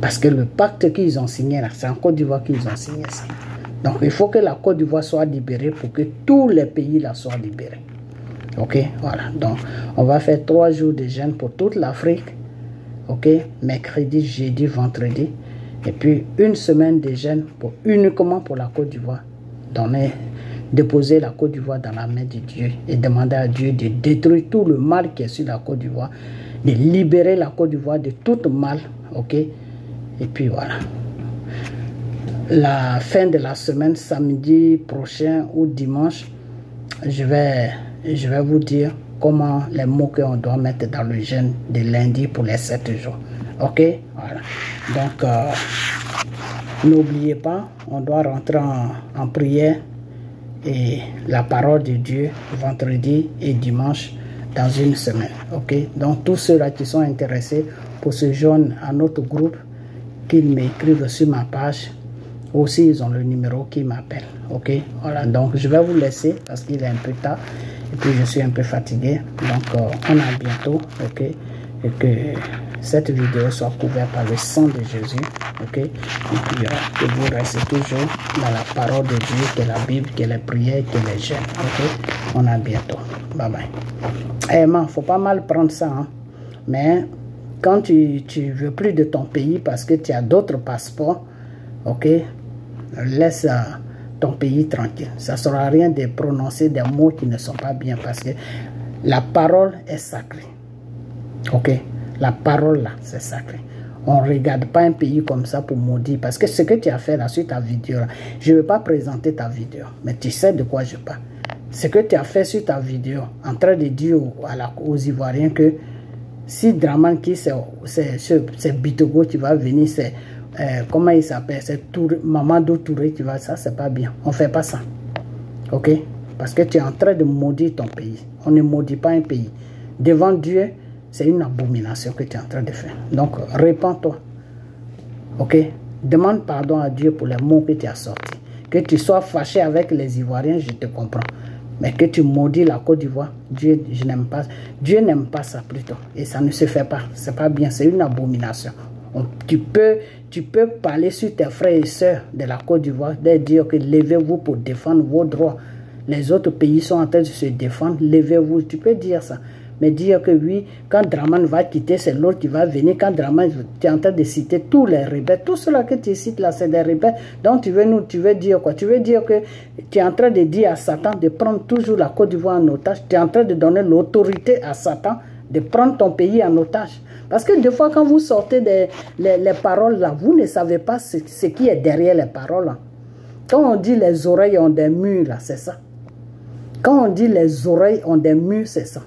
Parce que le pacte qu'ils ont signé là, c'est en Côte d'Ivoire qu'ils ont signé ça. Donc il faut que la Côte d'Ivoire soit libérée pour que tous les pays là soient libérés. Ok, voilà. Donc on va faire 3 jours de jeûne pour toute l'Afrique. Ok, mercredi, jeudi, vendredi. Et puis une semaine de jeûne uniquement pour la Côte d'Ivoire. Déposer la Côte d'Ivoire dans la main de Dieu et demander à Dieu de détruire tout le mal qui est sur la Côte d'Ivoire, de libérer la Côte d'Ivoire de tout mal. Ok, et puis voilà. La fin de la semaine, samedi prochain ou dimanche, je vais vous dire comment les mots qu'on doit mettre dans le jeûne de lundi pour les 7 jours. Ok, voilà. Donc, n'oubliez pas, on doit rentrer en prière et la parole de Dieu vendredi et dimanche dans une semaine. Ok, donc tous ceux-là qui sont intéressés pour se joindre à notre groupe, qu'ils m'écrivent sur ma page. Aussi, ils ont le numéro qui m'appelle. Ok, voilà. Donc, je vais vous laisser parce qu'il est un peu tard et puis je suis un peu fatigué. Donc, on a bientôt. Ok, et que cette vidéo soit couverte par le sang de Jésus. Ok, et puis que vous restez toujours dans la parole de Dieu, que la Bible, que les prières, que les jeûnes. Ok, on a bientôt. Bye bye. Eh man, faut pas mal prendre ça. Hein? Mais quand tu veux plus de ton pays parce que tu as d'autres passeports. Ok, laisse ton pays tranquille. Ça ne sert à rien de prononcer des mots qui ne sont pas bien parce que la parole est sacrée. Ok, la parole là, c'est sacré. On ne regarde pas un pays comme ça pour maudire. Parce que ce que tu as fait là sur ta vidéo, là, je ne vais pas présenter ta vidéo, mais tu sais de quoi je parle. Ce que tu as fait sur ta vidéo, en train de dire aux Ivoiriens que si Dramane qui c'est Bitogo qui va venir, c'est comment il s'appelle, c'est Mamadou Touré qui va, ça c'est pas bien. On ne fait pas ça. Ok? Parce que tu es en train de maudire ton pays. On ne maudit pas un pays. Devant Dieu, c'est une abomination que tu es en train de faire. Donc, répands-toi. Ok? Demande pardon à Dieu pour les mots que tu as sortis. Que tu sois fâché avec les Ivoiriens, je te comprends. Mais que tu maudis la Côte d'Ivoire, Dieu, je n'aime pas. Dieu n'aime pas ça plutôt. Et ça ne se fait pas. C'est pas bien. C'est une abomination. Tu peux parler sur tes frères et sœurs de la Côte d'Ivoire, de dire que levez-vous pour défendre vos droits. Les autres pays sont en train de se défendre, levez-vous. Tu peux dire ça. Mais dire que oui, quand Dramane va quitter, c'est l'autre qui va venir. Quand Dramane, tu es en train de citer tous les rebelles. Tout cela que tu cites là, c'est des rebelles. Donc tu veux dire quoi? Tu veux dire que tu es en train de dire à Satan de prendre toujours la Côte d'Ivoire en otage. Tu es en train de donner l'autorité à Satan de prendre ton pays en otage. Parce que des fois, quand vous sortez les paroles là, vous ne savez pas ce qui est derrière les paroles là. Quand on dit les oreilles ont des murs là, c'est ça. Quand on dit les oreilles ont des murs, c'est ça.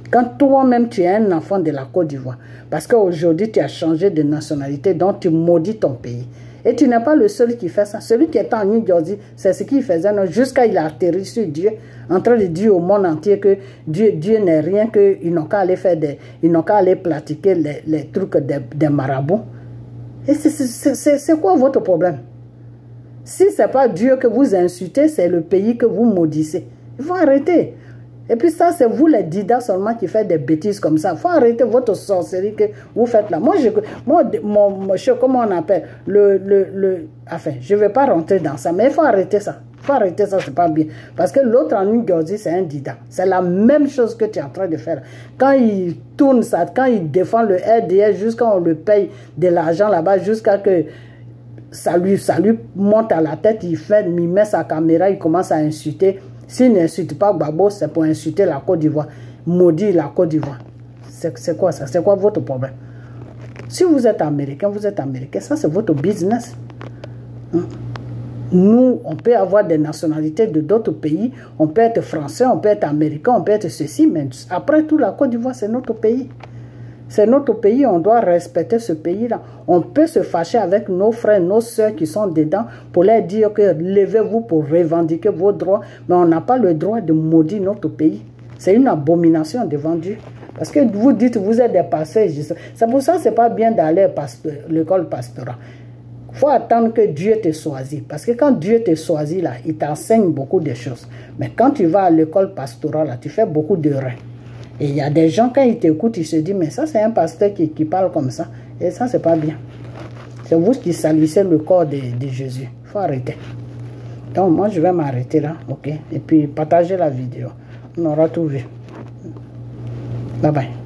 Quand toi-même tu es un enfant de la Côte d'Ivoire, parce qu'aujourd'hui tu as changé de nationalité, donc tu maudis ton pays. Et tu n'es pas le seul qui fait ça. Celui qui est en New Jersey, c'est ce qu'il faisait jusqu'à il a atterri sur Dieu, en train de dire au monde entier que Dieu n'est rien, qu'ils n'ont qu'à aller faire ils n'ont qu'à aller pratiquer les trucs des marabouts. Et c'est quoi votre problème? Si ce n'est pas Dieu que vous insultez, c'est le pays que vous maudissez. Il faut arrêter. Et puis ça, c'est vous les didas seulement qui faites des bêtises comme ça. Il faut arrêter votre sorcellerie que vous faites là. Moi, comment on appelle enfin, je ne vais pas rentrer dans ça, mais il faut arrêter ça. Il faut arrêter ça, c'est pas bien. Parce que l'autre en New Jersey, c'est un dida. C'est la même chose que tu es en train de faire. Quand il tourne ça, quand il défend le RDS, jusqu'à on le paye de l'argent là-bas, jusqu'à que ça lui monte à la tête, il met sa caméra, il commence à insulter. S'il n'insulte pas Gbagbo, c'est pour insulter la Côte d'Ivoire. Maudit la Côte d'Ivoire. C'est quoi ça? C'est quoi votre problème? Si vous êtes américain, vous êtes américain. Ça, c'est votre business. Nous, on peut avoir des nationalités de d'autres pays. On peut être français, on peut être américain, on peut être ceci. Mais après tout, la Côte d'Ivoire, c'est notre pays. C'est notre pays, on doit respecter ce pays-là. On peut se fâcher avec nos frères, nos soeurs qui sont dedans pour leur dire que levez-vous pour revendiquer vos droits, mais on n'a pas le droit de maudire notre pays. C'est une abomination devant Dieu. Parce que vous dites, vous êtes des pasteurs. C'est pour ça que ce n'est pas bien d'aller à l'école pastorale. Il faut attendre que Dieu te choisit. Parce que quand Dieu te choisit, là, il t'enseigne beaucoup de choses. Mais quand tu vas à l'école pastorale, là, tu fais beaucoup d'erreurs. Et il y a des gens, quand ils t'écoutent, ils se disent, mais ça, c'est un pasteur qui parle comme ça. Et ça, c'est pas bien. C'est vous qui salissez le corps de Jésus. Il faut arrêter. Donc, moi, je vais m'arrêter là. OK? Et puis, partager la vidéo. On aura tout vu. Bye bye.